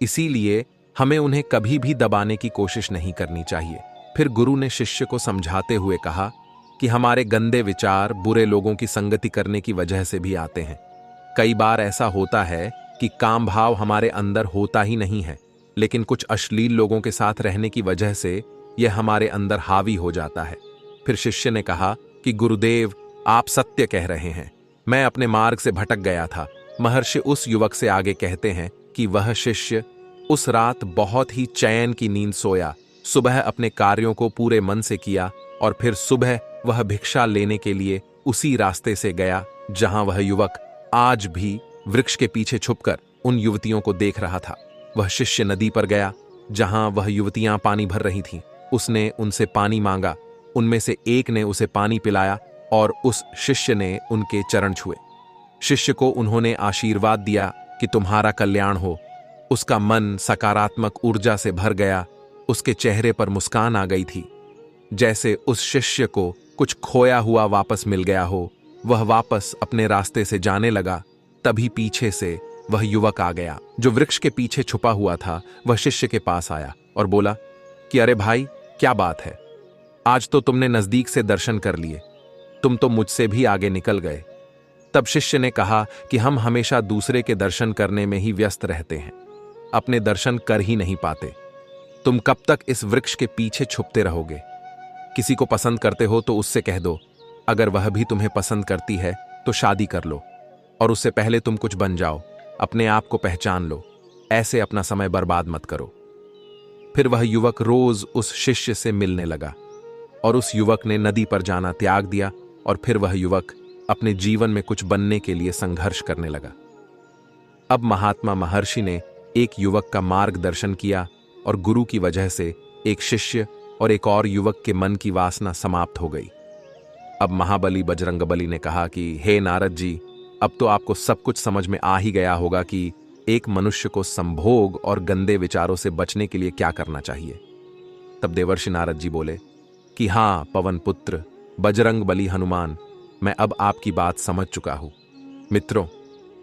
इसीलिए हमें उन्हें कभी भी दबाने की कोशिश नहीं करनी चाहिए। फिर गुरु ने शिष्य को समझाते हुए कहा कि हमारे गंदे विचार बुरे लोगों की संगति करने की वजह से भी आते हैं। कई बार ऐसा होता है कि काम भाव हमारे अंदर होता ही नहीं है, लेकिन कुछ अश्लील लोगों के साथ रहने की वजह से यह हमारे अंदर हावी हो जाता है। फिर शिष्य ने कहा कि गुरुदेव, आप सत्य कह रहे हैं, मैं अपने मार्ग से भटक गया था। महर्षि उस युवक से आगे कहते हैं कि वह शिष्य उस रात बहुत ही चैन की नींद सोया, सुबह अपने कार्यों को पूरे मन से किया, और फिर सुबह वह भिक्षा लेने के लिए उसी रास्ते से गया जहां वह युवक आज भी वृक्ष के पीछे छुपकर उन युवतियों को देख रहा था। वह शिष्य नदी पर गया जहां वह युवतियां पानी भर रही थीं। उसने उनसे पानी मांगा, उनमें से एक ने उसे पानी पिलाया और उस शिष्य ने उनके चरण छुए। शिष्य को उन्होंने आशीर्वाद दिया कि तुम्हारा कल्याण हो। उसका मन सकारात्मक ऊर्जा से भर गया, उसके चेहरे पर मुस्कान आ गई थी, जैसे उस शिष्य को कुछ खोया हुआ वापस मिल गया हो। वह वापस अपने रास्ते से जाने लगा, तभी पीछे से वह युवक आ गया जो वृक्ष के पीछे छुपा हुआ था। वह शिष्य के पास आया और बोला कि अरे भाई, क्या बात है, आज तो तुमने नजदीक से दर्शन कर लिए, तुम तो मुझसे भी आगे निकल गए। तब शिष्य ने कहा कि हम हमेशा दूसरे के दर्शन करने में ही व्यस्त रहते हैं, अपने दर्शन कर ही नहीं पाते। तुम कब तक इस वृक्ष के पीछे छुपते रहोगे? किसी को पसंद करते हो तो उससे कह दो, अगर वह भी तुम्हें पसंद करती है तो शादी कर लो, और उससे पहले तुम कुछ बन जाओ, अपने आप को पहचान लो। ऐसे अपना समय बर्बाद मत करो। फिर वह युवक रोज उस शिष्य से मिलने लगा, और उस युवक ने नदी पर जाना त्याग दिया, और फिर वह युवक अपने जीवन में कुछ बनने के लिए संघर्ष करने लगा। अब महात्मा महर्षि ने एक युवक का मार्गदर्शन किया, और गुरु की वजह से एक शिष्य और एक और युवक के मन की वासना समाप्त हो गई। अब महाबली बजरंगबली ने कहा कि हे नारद जी, अब तो आपको सब कुछ समझ में आ ही गया होगा कि एक मनुष्य को संभोग और गंदे विचारों से बचने के लिए क्या करना चाहिए। तब देवर्षि नारद जी बोले कि हाँ पवन पुत्र बजरंगबली हनुमान, मैं अब आपकी बात समझ चुका हूं। मित्रों,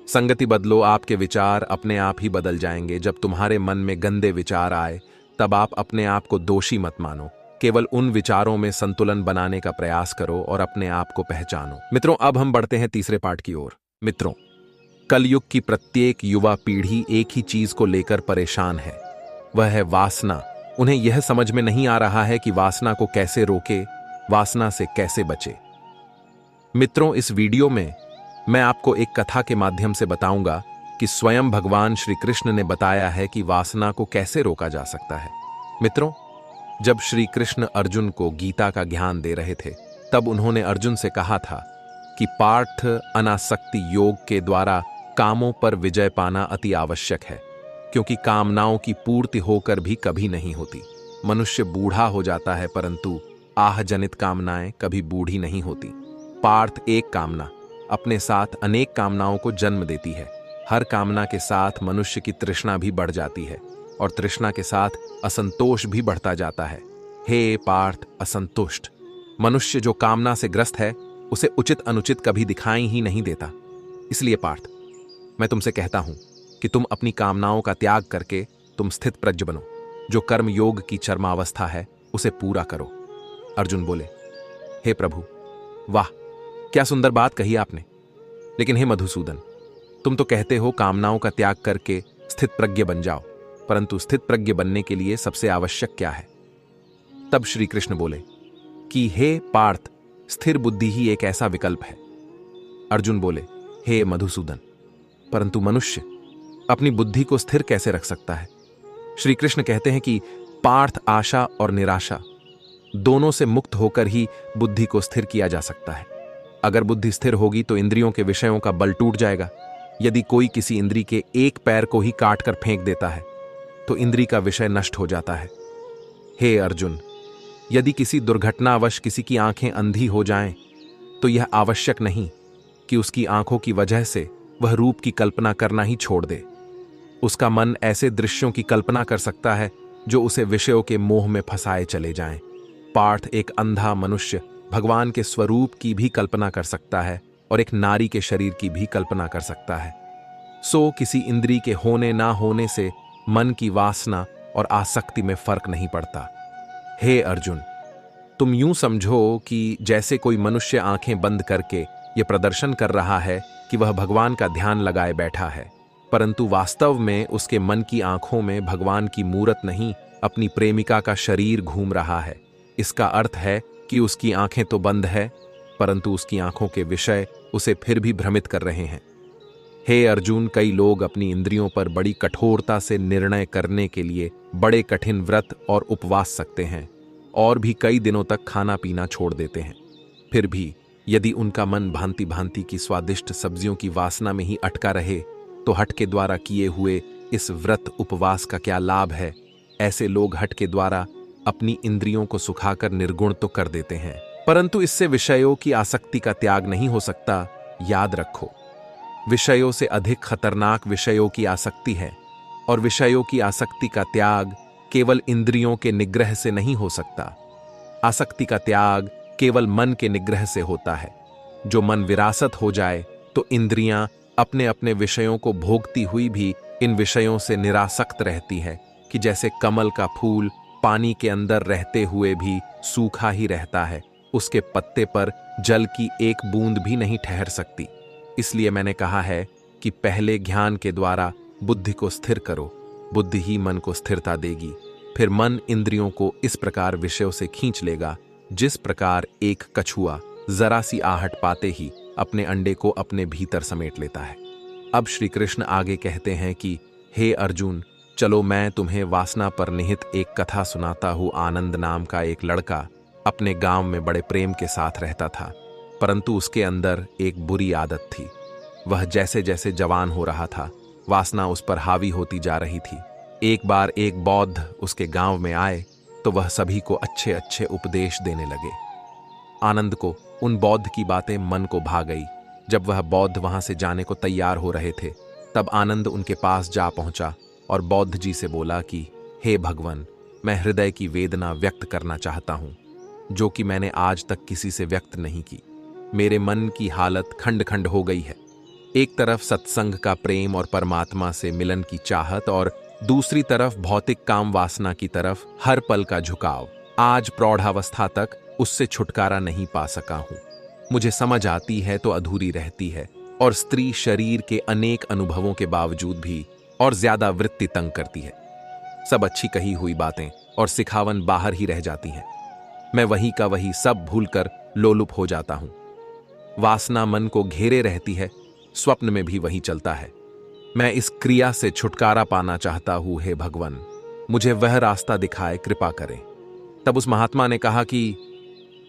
संगति बदलो, आपके विचार अपने आप ही बदल जाएंगे। जब तुम्हारे मन में गंदे विचार आए तब आप अपने आप को दोषी मत मानो, केवल उन विचारों में संतुलन बनाने का प्रयास करो और अपने आप को पहचानो। मित्रों, अब हम बढ़ते हैं तीसरे पाठ की ओर। मित्रों, कलयुग की प्रत्येक युवा पीढ़ी एक ही चीज को लेकर परेशान है, वह है वासना। उन्हें यह समझ में नहीं आ रहा है कि वासना को कैसे रोके, वासना से कैसे बचे। मित्रों, इस वीडियो में मैं आपको एक कथा के माध्यम से बताऊंगा कि स्वयं भगवान श्री कृष्ण ने बताया है कि वासना को कैसे रोका जा सकता है। मित्रों, जब श्री कृष्ण अर्जुन को गीता का ज्ञान दे रहे थे तब उन्होंने अर्जुन से कहा था कि पार्थ, अनासक्ति योग के द्वारा कामों पर विजय पाना अति आवश्यक है, क्योंकि कामनाओं की पूर्ति होकर भी कभी नहीं होती। मनुष्य बूढ़ा हो जाता है परंतु आह जनित कामनाएं कभी बूढ़ी नहीं होती। पार्थ, एक कामना अपने साथ अनेक कामनाओं को जन्म देती है। हर कामना के साथ मनुष्य की तृष्णा भी बढ़ जाती है और तृष्णा के साथ असंतोष भी बढ़ता जाता है। हे पार्थ असंतुष्ट, मनुष्य जो कामना से ग्रस्त है उसे उचित अनुचित कभी दिखाई ही नहीं देता। इसलिए पार्थ, मैं तुमसे कहता हूं कि तुम अपनी कामनाओं का त्याग करके तुम स्थित प्रज्ञ बनो। जो कर्म योग की चरमावस्था है उसे पूरा करो। अर्जुन बोले, हे प्रभु, वाह क्या सुंदर बात कही आपने। लेकिन हे मधुसूदन, तुम तो कहते हो कामनाओं का त्याग करके स्थित प्रज्ञ बन जाओ, परंतु स्थित प्रज्ञ बनने के लिए सबसे आवश्यक क्या है? तब श्री कृष्ण बोले कि हे पार्थ, स्थिर बुद्धि ही एक ऐसा विकल्प है। अर्जुन बोले, हे मधुसूदन, परंतु मनुष्य अपनी बुद्धि को स्थिर कैसे रख सकता है? श्री कृष्ण कहते हैं कि पार्थ, आशा और निराशा दोनों से मुक्त होकर ही बुद्धि को स्थिर किया जा सकता है। अगर बुद्धि स्थिर होगी तो इंद्रियों के विषयों का बल टूट जाएगा। यदि कोई किसी इंद्री के एक पैर को ही काट कर फेंक देता है तो इंद्री का विषय नष्ट हो जाता है। हे अर्जुन, यदि किसी दुर्घटनावश किसी की आंखें अंधी हो जाएं, तो यह आवश्यक नहीं कि उसकी आंखों की वजह से वह रूप की कल्पना करना ही छोड़ दे। उसका मन ऐसे दृश्यों की कल्पना कर सकता है जो उसे विषयों के मोह में फंसाए चले जाएं। पार्थ, एक अंधा मनुष्य भगवान के स्वरूप की भी कल्पना कर सकता है और एक नारी के शरीर की भी कल्पना कर सकता है। सो किसी इंद्री के होने ना होने से मन की वासना और आसक्ति में फर्क नहीं पड़ता। हे अर्जुन, तुम यूं समझो कि जैसे कोई मनुष्य आंखें बंद करके यह प्रदर्शन कर रहा है कि वह भगवान का ध्यान लगाए बैठा है, परंतु वास्तव में उसके मन की आंखों में भगवान की मूरत नहीं, अपनी प्रेमिका का शरीर घूम रहा है। इसका अर्थ है कि उसकी आंखें तो बंद है, परंतु उसकी आंखों के विषय उसे फिर भी भ्रमित कर रहे हैं। हे अर्जुन, कई लोग अपनी इंद्रियों पर बड़ी कठोरता से निर्णय करने के लिए बड़े कठिन व्रत और उपवास सकते हैं और भी कई दिनों तक खाना पीना छोड़ देते हैं। फिर भी यदि उनका मन भांति भांति की स्वादिष्ट सब्जियों की वासना में ही अटका रहे तो हठ के द्वारा किए हुए इस व्रत उपवास का क्या लाभ है? ऐसे लोग हठ के द्वारा अपनी इंद्रियों को सुखाकर निर्गुण तो कर देते हैं, परंतु इससे विषयों की आसक्ति का त्याग नहीं हो सकता। याद रखो, विषयों से अधिक खतरनाक विषयों की आसक्ति है और विषयों की आसक्ति का त्याग केवल इंद्रियों के निग्रह से नहीं हो सकता। आसक्ति का त्याग केवल मन के निग्रह से होता है। जो मन विरासत हो जाए तो इंद्रियां अपने अपने विषयों को भोगती हुई भी इन विषयों से निरासक्त रहती है कि जैसे कमल का फूल पानी के अंदर रहते हुए भी सूखा ही रहता है, उसके पत्ते पर जल की एक बूंद भी नहीं ठहर सकती। इसलिए मैंने कहा है कि पहले ज्ञान के द्वारा बुद्धि को स्थिर करो, बुद्धि ही मन को स्थिरता देगी। फिर मन इंद्रियों को इस प्रकार विषयों से खींच लेगा जिस प्रकार एक कछुआ जरा सी आहट पाते ही अपने अंडे को अपने भीतर समेट लेता है। अब श्री कृष्ण आगे कहते हैं कि हे अर्जुन, चलो मैं तुम्हें वासना पर निहित एक कथा सुनाता हूँ। आनंद नाम का एक लड़का अपने गांव में बड़े प्रेम के साथ रहता था, परंतु उसके अंदर एक बुरी आदत थी। वह जैसे जैसे जवान हो रहा था, वासना उस पर हावी होती जा रही थी। एक बार एक बौद्ध उसके गांव में आए तो वह सभी को अच्छे अच्छे उपदेश देने लगे। आनंद को उन बौद्ध की बातें मन को भा गई। जब वह बौद्ध वहां से जाने को तैयार हो रहे थे, तब आनंद उनके पास जा पहुंचा और बौद्ध जी से बोला कि हे भगवान, मैं हृदय की वेदना व्यक्त करना चाहता हूं, जो कि मैंने आज तक किसी से व्यक्त नहीं की। मेरे मन की हालत खंड खंड हो गई है। एक तरफ सत्संग का प्रेम और परमात्मा से मिलन की चाहत, और दूसरी तरफ भौतिक काम वासना की तरफ हर पल का झुकाव। आज प्रौढ़ावस्था तक उससे छुटकारा नहीं पा सका हूं। मुझे समझ आती है तो अधूरी रहती है, और स्त्री शरीर के अनेक अनुभवों के बावजूद भी और ज्यादा वृत्ति तंग करती है। सब अच्छी कही हुई बातें और सिखावन बाहर ही रह जाती हैं। मैं वही का वही सब भूलकर लोलुप हो जाता हूं। वासना मन को घेरे रहती है, स्वप्न में भी वही चलता है। मैं इस क्रिया से छुटकारा पाना चाहता हूं, हे भगवान, मुझे वह रास्ता दिखाए, कृपा करें। तब उस महात्मा ने कहा कि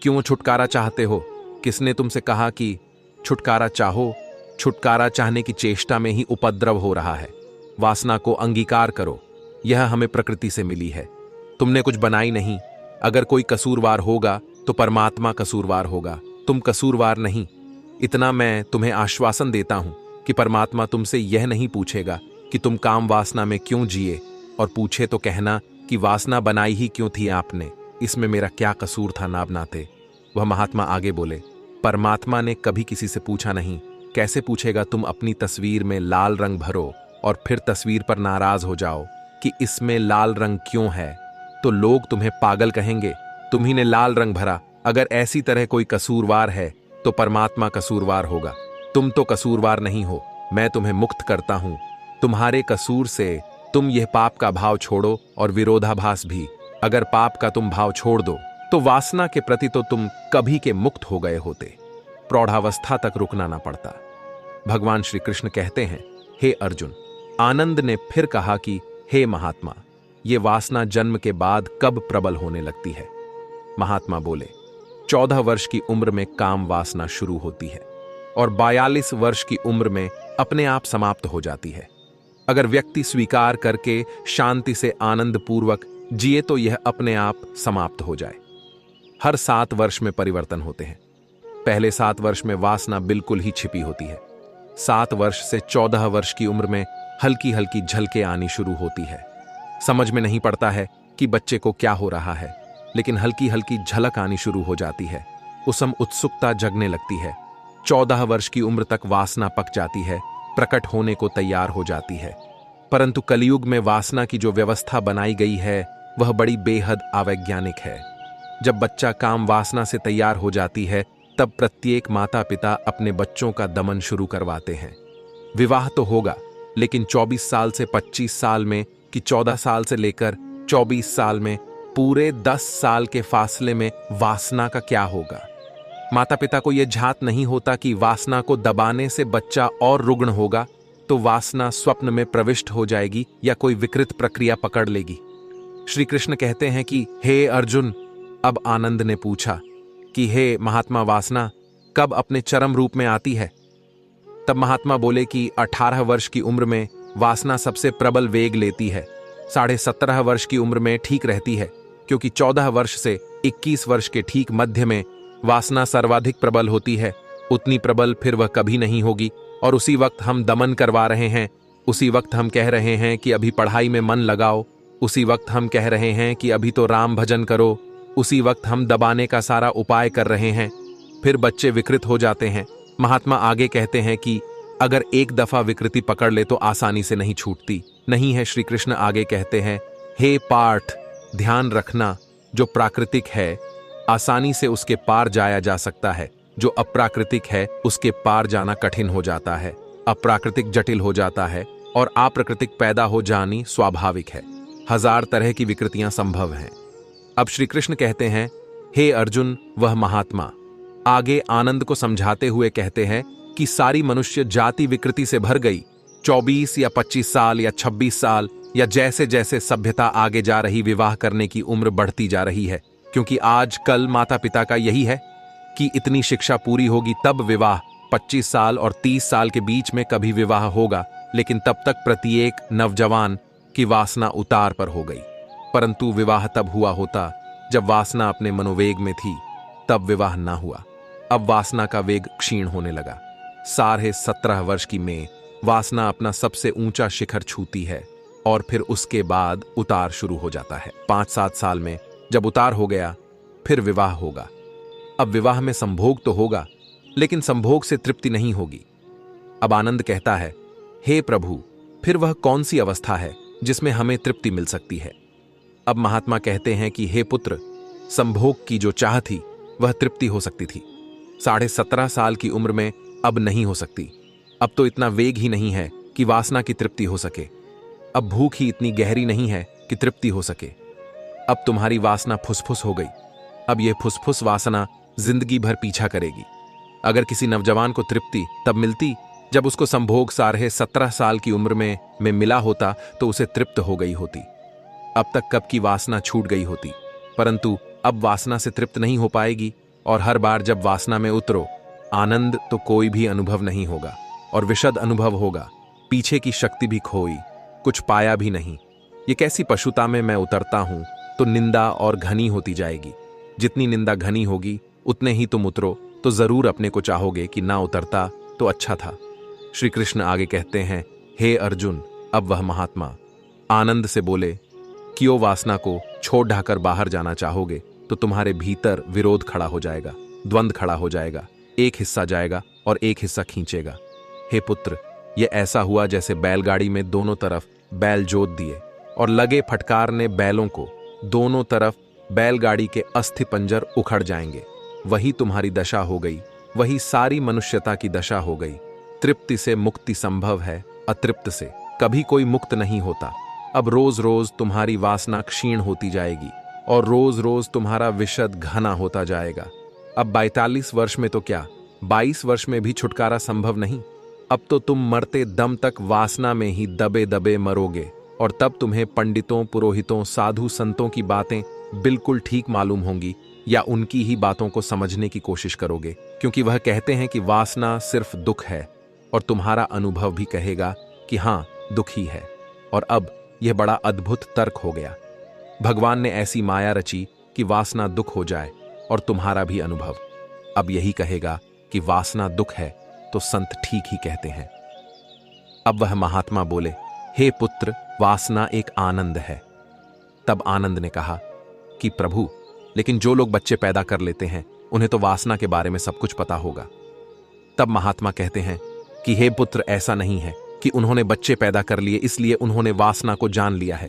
क्यों छुटकारा चाहते हो? किसने तुमसे कहा कि छुटकारा चाहो? छुटकारा चाहने की चेष्टा में ही उपद्रव हो रहा है। वासना को अंगीकार करो, यह हमें प्रकृति से मिली है। तुमने कुछ बनाई नहीं। अगर कोई कसूरवार होगा तो परमात्मा कसूरवार होगा, तुम कसूरवार नहीं। इतना मैं तुम्हें आश्वासन देता हूं कि परमात्मा तुमसे यह नहीं पूछेगा कि तुम काम वासना में क्यों जिए, और पूछे तो कहना कि वासना बनाई ही क्यों थी आपने, इसमें मेरा क्या कसूर था नाब नाते। वह महात्मा आगे बोले, परमात्मा ने कभी किसी से पूछा नहीं। कैसे पूछेगा? तुम अपनी तस्वीर में लाल रंग भरो और फिर तस्वीर पर नाराज हो जाओ कि इसमें लाल रंग क्यों है, तो लोग तुम्हें पागल कहेंगे। तुम्ही ने लाल रंग भरा। अगर ऐसी तरह कोई कसूरवार है तो परमात्मा कसूरवार होगा। तुम तो कसूरवार नहीं हो। मैं तुम्हें मुक्त करता हूं। तुम्हारे कसूर से तुम यह पाप का भाव छोड़ो और विरोधाभास भी। अगर पाप का तुम भाव छोड़ दो तो वासना के प्रति तो तुम कभी के मुक्त हो गए होते। प्रौढ़ावस्था तक रुकना ना पड़ता। भगवान श्री कृष्ण कहते हैं, हे अर्जुन। आनंद ने फिर कहा कि हे महात्मा, ये वासना जन्म के बाद कब प्रबल होने लगती है? महात्मा बोले, 14 वर्ष की उम्र में काम वासना शुरू होती है और 42 वर्ष की उम्र में अपने आप समाप्त हो जाती है। अगर व्यक्ति स्वीकार करके शांति से आनंद पूर्वक जिए तो यह अपने आप समाप्त हो जाए। हर 7 वर्ष में परिवर्तन होते हैं। पहले 7 वर्ष में वासना बिल्कुल ही छिपी होती है। 7 वर्ष से 14 वर्ष की उम्र में हल्की हल्की झलकें आनी शुरू होती है। समझ में नहीं पड़ता है कि बच्चे को क्या हो रहा है, लेकिन हल्की हल्की झलक आनी शुरू हो जाती है। उसम उत्सुकता जगने लगती है। 14 वर्ष की उम्र तक वासना पक जाती है, प्रकट होने को तैयार हो जाती है। परंतु कलयुग में वासना की जो व्यवस्था बनाई गई है वह बड़ी बेहद अवैज्ञानिक है। जब बच्चा काम वासना से तैयार हो जाती है तब प्रत्येक माता पिता अपने बच्चों का दमन शुरू करवाते हैं। विवाह तो होगा, लेकिन 24 साल से 25 साल में कि 14 साल से लेकर 24 साल में पूरे 10 साल के फासले में वासना का क्या होगा? माता पिता को यह झात नहीं होता कि वासना को दबाने से बच्चा और रुग्ण होगा तो वासना स्वप्न में प्रविष्ट हो जाएगी या कोई विकृत प्रक्रिया पकड़ लेगी। श्री कृष्ण कहते हैं कि हे अर्जुन। अब आनंद ने पूछा कि हे महात्मा, वासना कब अपने चरम रूप में आती है? तब महात्मा बोले कि 18 वर्ष की उम्र में वासना सबसे प्रबल वेग लेती है। 17.5 वर्ष की उम्र में ठीक रहती है, क्योंकि 14 वर्ष से 21 वर्ष के ठीक मध्य में वासना सर्वाधिक प्रबल होती है। उतनी प्रबल फिर वह कभी नहीं होगी। और उसी वक्त हम दमन करवा रहे हैं। उसी वक्त हम कह रहे हैं कि अभी पढ़ाई में मन लगाओ। उसी वक्त हम कह रहे हैं कि अभी तो राम भजन करो। उसी वक्त हम दबाने का सारा उपाय कर रहे हैं। फिर बच्चे विकृत हो जाते हैं। महात्मा आगे कहते हैं कि अगर एक दफा विकृति पकड़ ले तो आसानी से नहीं छूटती नहीं है। श्री कृष्ण आगे कहते हैं, हे पार्थ, ध्यान रखना, जो प्राकृतिक है आसानी से उसके पार जाया जा सकता है। जो अप्राकृतिक है उसके पार जाना कठिन हो जाता है। अप्राकृतिक जटिल हो जाता है और अप्राकृतिक पैदा हो जानी स्वाभाविक है। 1000 तरह की विकृतियां संभव हैं। अब श्री कृष्ण कहते हैं, हे अर्जुन, वह महात्मा आगे आनंद को समझाते हुए कहते हैं कि सारी मनुष्य जाति विकृति से भर गई। 24 या 25 साल या 26 साल या जैसे जैसे सभ्यता आगे जा रही, विवाह करने की उम्र बढ़ती जा रही है। क्योंकि आज कल माता पिता का यही है कि इतनी शिक्षा पूरी होगी तब विवाह। 25 साल और 30 साल के बीच में कभी विवाह होगा, लेकिन तब तक प्रत्येक नवजवान की वासना उतार पर हो गई। परंतु विवाह तब हुआ होता जब वासना अपने मनोवेग में थी, तब विवाह ना हुआ। अब वासना का वेग क्षीण होने लगा। 17.5 वर्ष की में वासना अपना सबसे ऊंचा शिखर छूती है और फिर उसके बाद उतार शुरू हो जाता है। 5-7 साल में जब उतार हो गया, फिर विवाह होगा। अब विवाह में संभोग तो होगा, लेकिन संभोग से तृप्ति नहीं होगी। अब आनंद कहता है, हे प्रभु, फिर वह कौन सी अवस्था है जिसमें हमें तृप्ति मिल सकती है? अब महात्मा कहते हैं कि हे पुत्र, संभोग की जो चाह थी वह तृप्ति हो सकती थी। 17.5 साल की उम्र में अब नहीं हो सकती। अब तो इतना वेग ही नहीं है कि वासना की तृप्ति हो सके। अब भूख ही इतनी गहरी नहीं है कि तृप्ति हो सके। अब तुम्हारी वासना फुसफुस हो गई। अब यह फुसफुस वासना जिंदगी भर पीछा करेगी। अगर किसी नौजवान को तृप्ति तब मिलती जब उसको संभोग 17.5 साल की उम्र में मिला होता तो उसे तृप्त हो गई होती। अब तक कब की वासना छूट गई होती, परंतु अब वासना से तृप्त नहीं हो पाएगी और हर बार जब वासना में उतरो, आनंद तो कोई भी अनुभव नहीं होगा और विशद अनुभव होगा। पीछे की शक्ति भी खोई, कुछ पाया भी नहीं। ये कैसी पशुता में मैं उतरता हूं तो निंदा और घनी होती जाएगी। जितनी निंदा घनी होगी उतने ही तुम उतरो तो जरूर अपने को चाहोगे कि ना उतरता तो अच्छा था। श्री कृष्ण आगे कहते हैं, हे अर्जुन, अब वह महात्मा आनंद से बोले, क्यों वासना को छोड़ ढाकर बाहर जाना चाहोगे तो तुम्हारे भीतर विरोध खड़ा हो जाएगा, द्वंद्व खड़ा हो जाएगा। एक हिस्सा जाएगा और एक हिस्सा खींचेगा। हे पुत्र, यह ऐसा हुआ जैसे बैलगाड़ी में दोनों तरफ बैल जोत दिए और लगे फटकार ने बैलों को, दोनों तरफ बैलगाड़ी के अस्थि पंजर उखड़ जाएंगे। वही तुम्हारी दशा हो गई, वही सारी मनुष्यता की दशा हो गई। तृप्ति से मुक्ति संभव है, अतृप्त से कभी कोई मुक्त नहीं होता। अब रोज रोज तुम्हारी वासना क्षीण होती जाएगी और रोज रोज तुम्हारा विशद घना होता जाएगा। अब 42 वर्ष में तो क्या, 22 वर्ष में भी छुटकारा संभव नहीं। अब तो तुम मरते दम तक वासना में ही दबे दबे मरोगे और तब तुम्हें पंडितों, पुरोहितों, साधु संतों की बातें बिल्कुल ठीक मालूम होंगी या उनकी ही बातों को समझने की कोशिश करोगे, क्योंकि वह कहते हैं कि वासना सिर्फ दुख है और तुम्हारा अनुभव भी कहेगा कि हां, दुख ही है। और अब यह बड़ा अद्भुत तर्क हो गया। भगवान ने ऐसी माया रची कि वासना दुख हो जाए और तुम्हारा भी अनुभव अब यही कहेगा कि वासना दुख है, तो संत ठीक ही कहते हैं। अब वह महात्मा बोले, हे पुत्र, वासना एक आनंद है। तब आनंद ने कहा कि प्रभु, लेकिन जो लोग बच्चे पैदा कर लेते हैं उन्हें तो वासना के बारे में सब कुछ पता होगा। तब महात्मा कहते हैं कि हे पुत्र, ऐसा नहीं है कि उन्होंने बच्चे पैदा कर लिए इसलिए उन्होंने वासना को जान लिया है।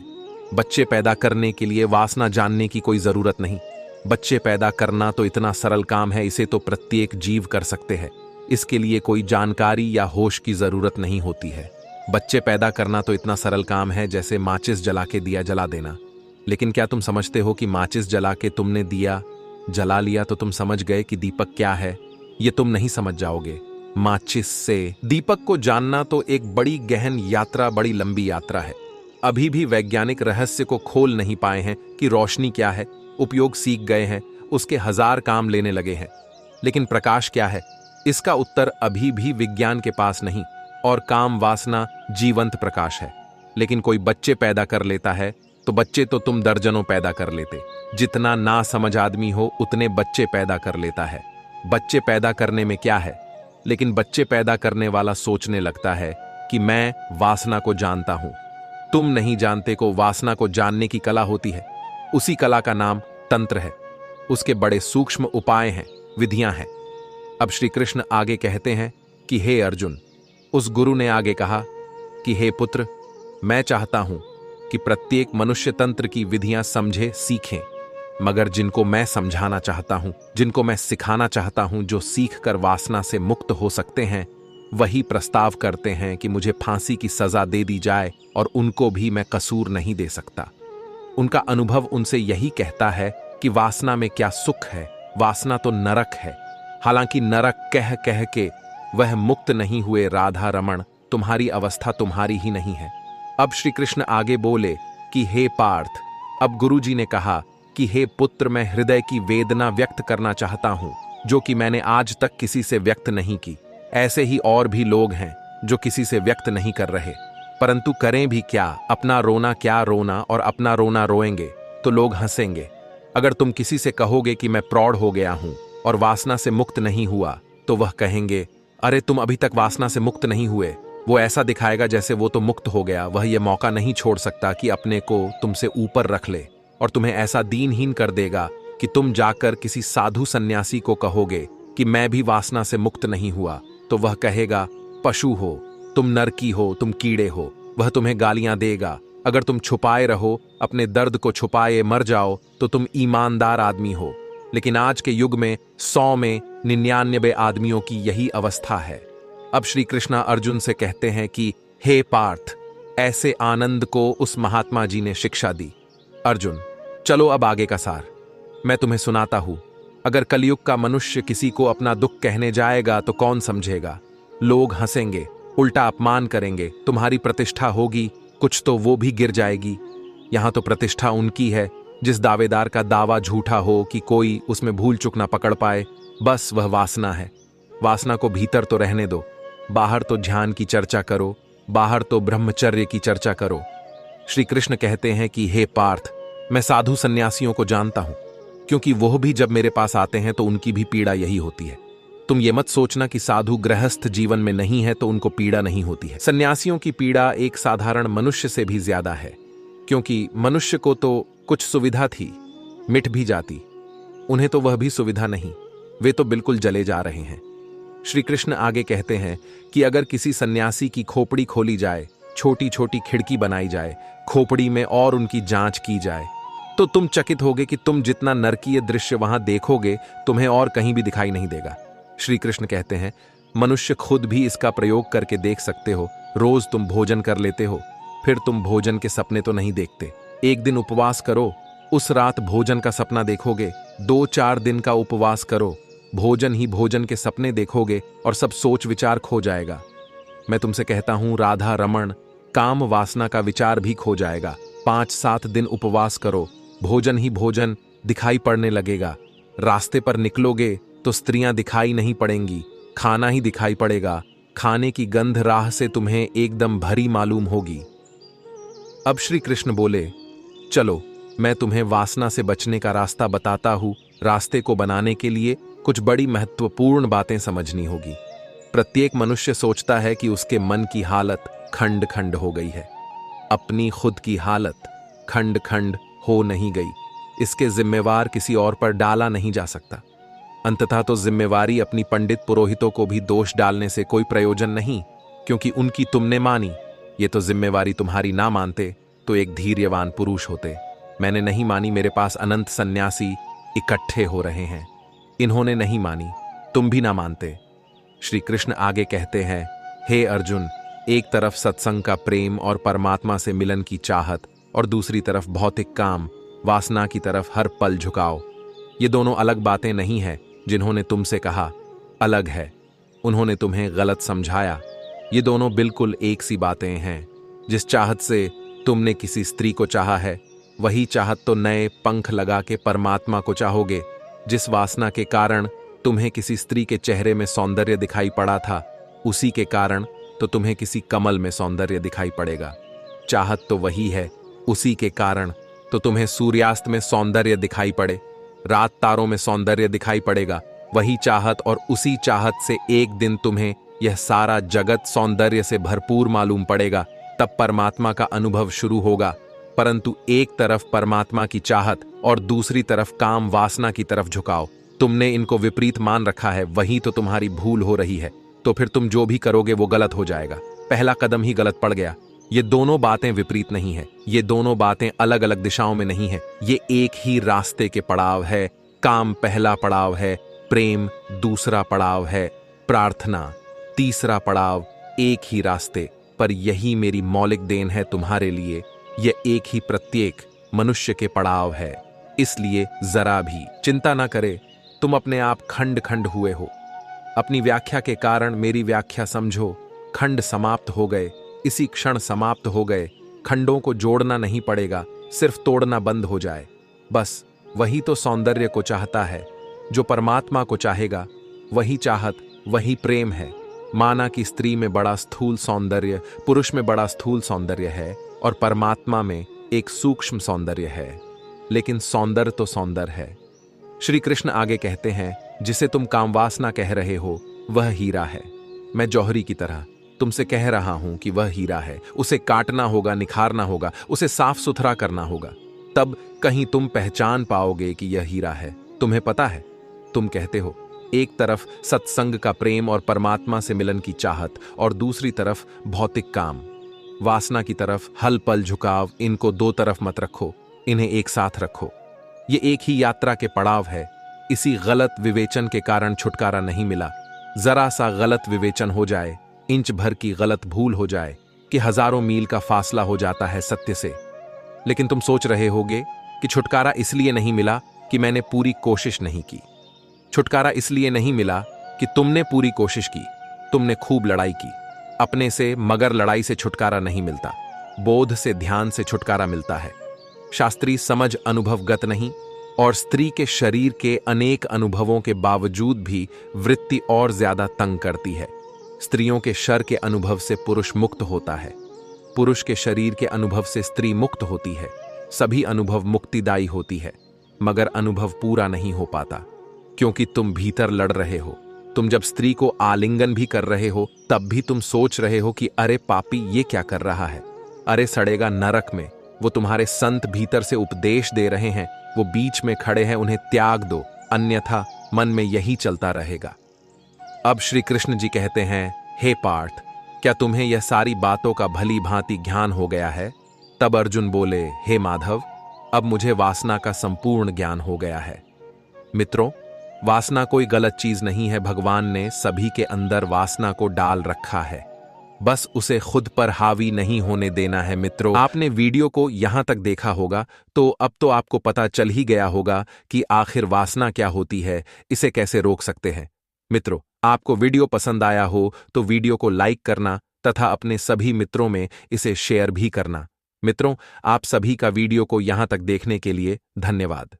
बच्चे पैदा करने के लिए वासना जानने की कोई जरूरत नहीं। बच्चे पैदा करना तो इतना सरल काम है, इसे तो प्रत्येक जीव कर सकते हैं। इसके लिए कोई जानकारी या होश की जरूरत नहीं होती है। बच्चे पैदा करना तो इतना सरल काम है जैसे माचिस जला के दिया जला देना। लेकिन क्या तुम समझते हो कि माचिस जला के तुमने दिया जला लिया तो तुम समझ गए कि दीपक क्या है? ये तुम नहीं समझ जाओगे। माचिस से दीपक को जानना तो एक बड़ी गहन यात्रा, बड़ी लंबी यात्रा है। अभी भी वैज्ञानिक रहस्य को खोल नहीं पाए हैं कि रोशनी क्या है। उपयोग सीख गए हैं, उसके 1000 काम लेने लगे हैं, लेकिन प्रकाश क्या है, इसका उत्तर अभी भी विज्ञान के पास नहीं। और काम वासना जीवंत प्रकाश है। लेकिन कोई बच्चे पैदा कर लेता है तो बच्चे तो तुम दर्जनों पैदा कर लेते। जितना ना समझ आदमी हो उतने बच्चे पैदा कर लेता है। बच्चे पैदा करने में क्या है, लेकिन बच्चे पैदा करने वाला सोचने लगता है कि मैं वासना को जानता हूं। तुम नहीं जानते को वासना को जानने की कला होती है। उसी कला का नाम तंत्र है। उसके बड़े सूक्ष्म उपाय हैं, विधियां हैं। अब श्री कृष्ण आगे कहते हैं कि हे अर्जुन, उस गुरु ने आगे कहा कि हे पुत्र, मैं चाहता हूं कि प्रत्येक मनुष्य तंत्र की विधियां समझे, सीखें, मगर जिनको मैं समझाना चाहता हूं, जिनको मैं सिखाना चाहता हूं, जो सीखकर वासना से मुक्त हो सकते हैं, वही प्रस्ताव करते हैं कि मुझे फांसी की सजा दे दी जाए और उनको भी मैं कसूर नहीं दे सकता। उनका अनुभव उनसे यही कहता है कि वासना में क्या सुख है, वासना तो नरक है। हालांकि नरक कह कह के वह मुक्त नहीं हुए। राधा रमण, तुम्हारी अवस्था तुम्हारी ही नहीं है। अब श्री कृष्ण आगे बोले कि हे पार्थ, अब गुरुजी ने कहा कि हे पुत्र, मैं हृदय की वेदना व्यक्त करना चाहता हूं, जो कि मैंने आज तक किसी से व्यक्त नहीं की। ऐसे ही और भी लोग हैं जो किसी से व्यक्त नहीं कर रहे, परंतु करें भी क्या, अपना रोना क्या रोना, और अपना रोना रोएंगे तो लोग हंसेंगे। अगर तुम किसी से कहोगे कि मैं प्रौढ़ हो गया हूं और वासना से मुक्त नहीं हुआ तो वह कहेंगे, अरे तुम अभी तक वासना से मुक्त नहीं हुए। वो ऐसा दिखाएगा जैसे वो तो मुक्त हो गया। वह यह मौका नहीं छोड़ सकता कि अपने को तुमसे ऊपर रख ले और तुम्हें ऐसा दीनहीन कर देगा कि तुम जाकर किसी साधु सन्यासी को कहोगे कि मैं भी वासना से मुक्त नहीं हुआ, तो वह कहेगा, पशु हो तुम, नरकी हो तुम, कीड़े हो। वह तुम्हें गालियां देगा। अगर तुम छुपाए रहो, अपने दर्द को छुपाए मर जाओ तो तुम ईमानदार आदमी हो। लेकिन आज के युग में 100 में 99 आदमियों की यही अवस्था है। अब श्री कृष्णा अर्जुन से कहते हैं कि हे पार्थ, ऐसे आनंद को उस महात्मा जी ने शिक्षा दी। अर्जुन, चलो अब आगे का सार मैं तुम्हें सुनाता हूं। अगर कलयुग का मनुष्य किसी को अपना दुख कहने जाएगा तो कौन समझेगा? लोग हंसेंगे, उल्टा अपमान करेंगे, तुम्हारी प्रतिष्ठा होगी कुछ तो वो भी गिर जाएगी। यहां तो प्रतिष्ठा उनकी है जिस दावेदार का दावा झूठा हो कि कोई उसमें भूल चूक ना पकड़ पाए। बस वह वासना है। वासना को भीतर तो रहने दो, बाहर तो ध्यान की चर्चा करो, बाहर तो ब्रह्मचर्य की चर्चा करो। श्री कृष्ण कहते हैं कि हे पार्थ, मैं साधु सन्यासियों को जानता हूं, क्योंकि वह भी जब मेरे पास आते हैं तो उनकी भी पीड़ा यही होती है। तुम ये मत सोचना कि साधु गृहस्थ जीवन में नहीं है तो उनको पीड़ा नहीं होती है। सन्यासियों की पीड़ा एक साधारण मनुष्य से भी ज्यादा है, क्योंकि मनुष्य को तो कुछ सुविधा थी, मिट भी जाती। उन्हें तो वह भी सुविधा नहीं, वे तो बिल्कुल जले जा रहे हैं। श्री कृष्ण आगे कहते हैं कि अगर किसी सन्यासी की खोपड़ी खोली जाए, छोटी छोटी खिड़की बनाई जाए, खोपड़ी में और उनकी जांच की जाए, तो तुम चकित होगे कि तुम जितना नरकीय दृश्य वहां देखोगे तुम्हें और कहीं भी दिखाई नहीं देगा। श्री कृष्ण कहते हैं, मनुष्य खुद भी इसका प्रयोग करके देख सकते हो। रोज तुम भोजन कर लेते हो, फिर तुम भोजन के सपने तो नहीं देखते। एक दिन उपवास करो, उस रात भोजन का सपना देखोगे। 2-4 दिन का उपवास करो, भोजन ही भोजन के सपने देखोगे और सब सोच विचार खो जाएगा। मैं तुमसे कहता हूं, राधा रमण, काम वासना का विचार भी खो जाएगा। 5-7 दिन उपवास करो, भोजन ही भोजन दिखाई पड़ने लगेगा। रास्ते पर निकलोगे तो स्त्रियां दिखाई नहीं पड़ेंगी, खाना ही दिखाई पड़ेगा। खाने की गंध राह से तुम्हें एकदम भरी मालूम होगी। अब श्री कृष्ण बोले, चलो मैं तुम्हें वासना से बचने का रास्ता बताता हूं। रास्ते को बनाने के लिए कुछ बड़ी महत्वपूर्ण बातें समझनी होगी। प्रत्येक मनुष्य सोचता है कि उसके मन की हालत खंड खंड हो गई है। अपनी खुद की हालत खंड खंड हो नहीं गई, इसके जिम्मेवार किसी और पर डाला नहीं जा सकता। अंततः तो जिम्मेवारी अपनी पंडित पुरोहितों को भी दोष डालने से कोई प्रयोजन नहीं, क्योंकि उनकी तुमने मानी। ये तो जिम्मेवारी तुम्हारी ना मानते तो एक धैर्यवान पुरुष होते। मैंने नहीं मानी, मेरे पास अनंत सन्यासी इकट्ठे हो रहे हैं, इन्होंने नहीं मानी, तुम भी ना मानते। श्री कृष्ण आगे कहते हैं, हे अर्जुन, एक तरफ सत्संग का प्रेम और परमात्मा से मिलन की चाहत, और दूसरी तरफ भौतिक काम वासना की तरफ हर पल झुकाओ। ये दोनों अलग बातें नहीं हैं। जिन्होंने तुमसे कहा अलग है, उन्होंने तुम्हें गलत समझाया। ये दोनों बिल्कुल एक सी बातें हैं। जिस चाहत से तुमने किसी स्त्री को चाहा है, वही चाहत तो नए पंख लगा के परमात्मा को चाहोगे। जिस वासना के कारण तुम्हें किसी स्त्री के चेहरे में सौंदर्य दिखाई पड़ा था, उसी के कारण तो तुम्हें किसी कमल में सौंदर्य दिखाई पड़ेगा। चाहत तो वही है, उसी के कारण तो तुम्हें सूर्यास्त में सौंदर्य दिखाई पड़े, रात तारों में सौंदर्य दिखाई पड़ेगा। वही चाहत और उसी चाहत से एक दिन तुम्हें यह सारा जगत सौंदर्य से भरपूर मालूम पड़ेगा। तब परमात्मा का अनुभव शुरू होगा। परंतु एक तरफ परमात्मा की चाहत और दूसरी तरफ काम वासना की तरफ झुकाओ। तुमने इनको विपरीत मान रखा है, वही तो तुम्हारी भूल हो रही है। तो फिर तुम जो भी करोगे वो गलत हो जाएगा। पहला कदम ही गलत पड़ गया। ये दोनों बातें विपरीत नहीं है, ये दोनों बातें अलग अलग दिशाओं में नहीं है। ये एक ही रास्ते के पड़ाव है। काम पहला पड़ाव है, प्रेम दूसरा पड़ाव है, प्रार्थना तीसरा पड़ाव। एक ही रास्ते पर यही मेरी मौलिक देन है तुम्हारे लिए। यह एक ही प्रत्येक मनुष्य के पड़ाव है। इसलिए जरा भी चिंता ना करे। तुम अपने आप खंड खंड हुए हो। अपनी व्याख्या के कारण मेरी व्याख्या समझो। खंड समाप्त हो गए, इसी क्षण समाप्त हो गए। खंडों को जोड़ना नहीं पड़ेगा, सिर्फ तोड़ना बंद हो जाए। बस वही तो सौंदर्य को चाहता है। जो परमात्मा को चाहेगा वही चाहत, वही प्रेम है। माना कि स्त्री में बड़ा स्थूल सौंदर्य, पुरुष में बड़ा स्थूल सौंदर्य है और परमात्मा में एक सूक्ष्म सौंदर्य है, लेकिन सौंदर्य तो सौंदर्य है। श्री कृष्ण आगे कहते हैं, जिसे तुम कामवासना कह रहे हो वह हीरा है। मैं जौहरी की तरह तुमसे कह रहा हूं कि वह हीरा है। उसे काटना होगा, निखारना होगा, उसे साफ सुथरा करना होगा, तब कहीं तुम पहचान पाओगे कि यह हीरा है। तुम्हें पता है, तुम कहते हो एक तरफ सत्संग का प्रेम और परमात्मा से मिलन की चाहत, और दूसरी तरफ भौतिक काम, वासना की तरफ हल पल झुकाव। इनको दो तरफ मत रखो, इन्हें एक साथ रखो। ये एक ही यात्रा के पड़ाव है। इसी गलत विवेचन के कारण छुटकारा नहीं मिला। जरा सा गलत विवेचन हो जाए, इंच भर की गलत भूल हो जाए कि हजारों मील का फासला हो जाता है सत्य से। लेकिन तुम सोच रहे होगे कि छुटकारा इसलिए नहीं मिला कि मैंने पूरी कोशिश नहीं की। छुटकारा इसलिए नहीं मिला कि तुमने पूरी कोशिश की, तुमने खूब लड़ाई की अपने से, मगर लड़ाई से छुटकारा नहीं मिलता। बोध से, ध्यान से छुटकारा मिलता है। शास्त्रीय समझ अनुभवगत नहीं, और स्त्री के शरीर के अनेक अनुभवों के बावजूद भी वृत्ति और ज्यादा तंग करती है। स्त्रियों के शर के अनुभव से पुरुष मुक्त होता है, पुरुष के शरीर के अनुभव से स्त्री मुक्त होती है। सभी अनुभव मुक्तिदायी होती है, मगर अनुभव पूरा नहीं हो पाता, क्योंकि तुम भीतर लड़ रहे हो। तुम जब स्त्री को आलिंगन भी कर रहे हो, तब भी तुम सोच रहे हो कि अरे पापी ये क्या कर रहा है, अरे सड़ेगा नरक में। वो तुम्हारे संत भीतर से उपदेश दे रहे हैं, वो बीच में खड़े हैं, उन्हें त्याग दो, अन्यथा मन में यही चलता रहेगा। अब श्री कृष्ण जी कहते हैं, हे पार्थ, क्या तुम्हें यह सारी बातों का भली भांति ज्ञान हो गया है? तब अर्जुन बोले, हे माधव, अब मुझे वासना का संपूर्ण ज्ञान हो गया है। मित्रों, वासना कोई गलत चीज नहीं है। भगवान ने सभी के अंदर वासना को डाल रखा है, बस उसे खुद पर हावी नहीं होने देना है। मित्रों, आपने वीडियो को यहां तक देखा होगा, तो अब तो आपको पता चल ही गया होगा कि आखिर वासना क्या होती है, इसे कैसे रोक सकते हैं। मित्रों, आपको वीडियो पसंद आया हो तो वीडियो को लाइक करना तथा अपने सभी मित्रों में इसे शेयर भी करना। मित्रों, आप सभी का वीडियो को यहां तक देखने के लिए धन्यवाद।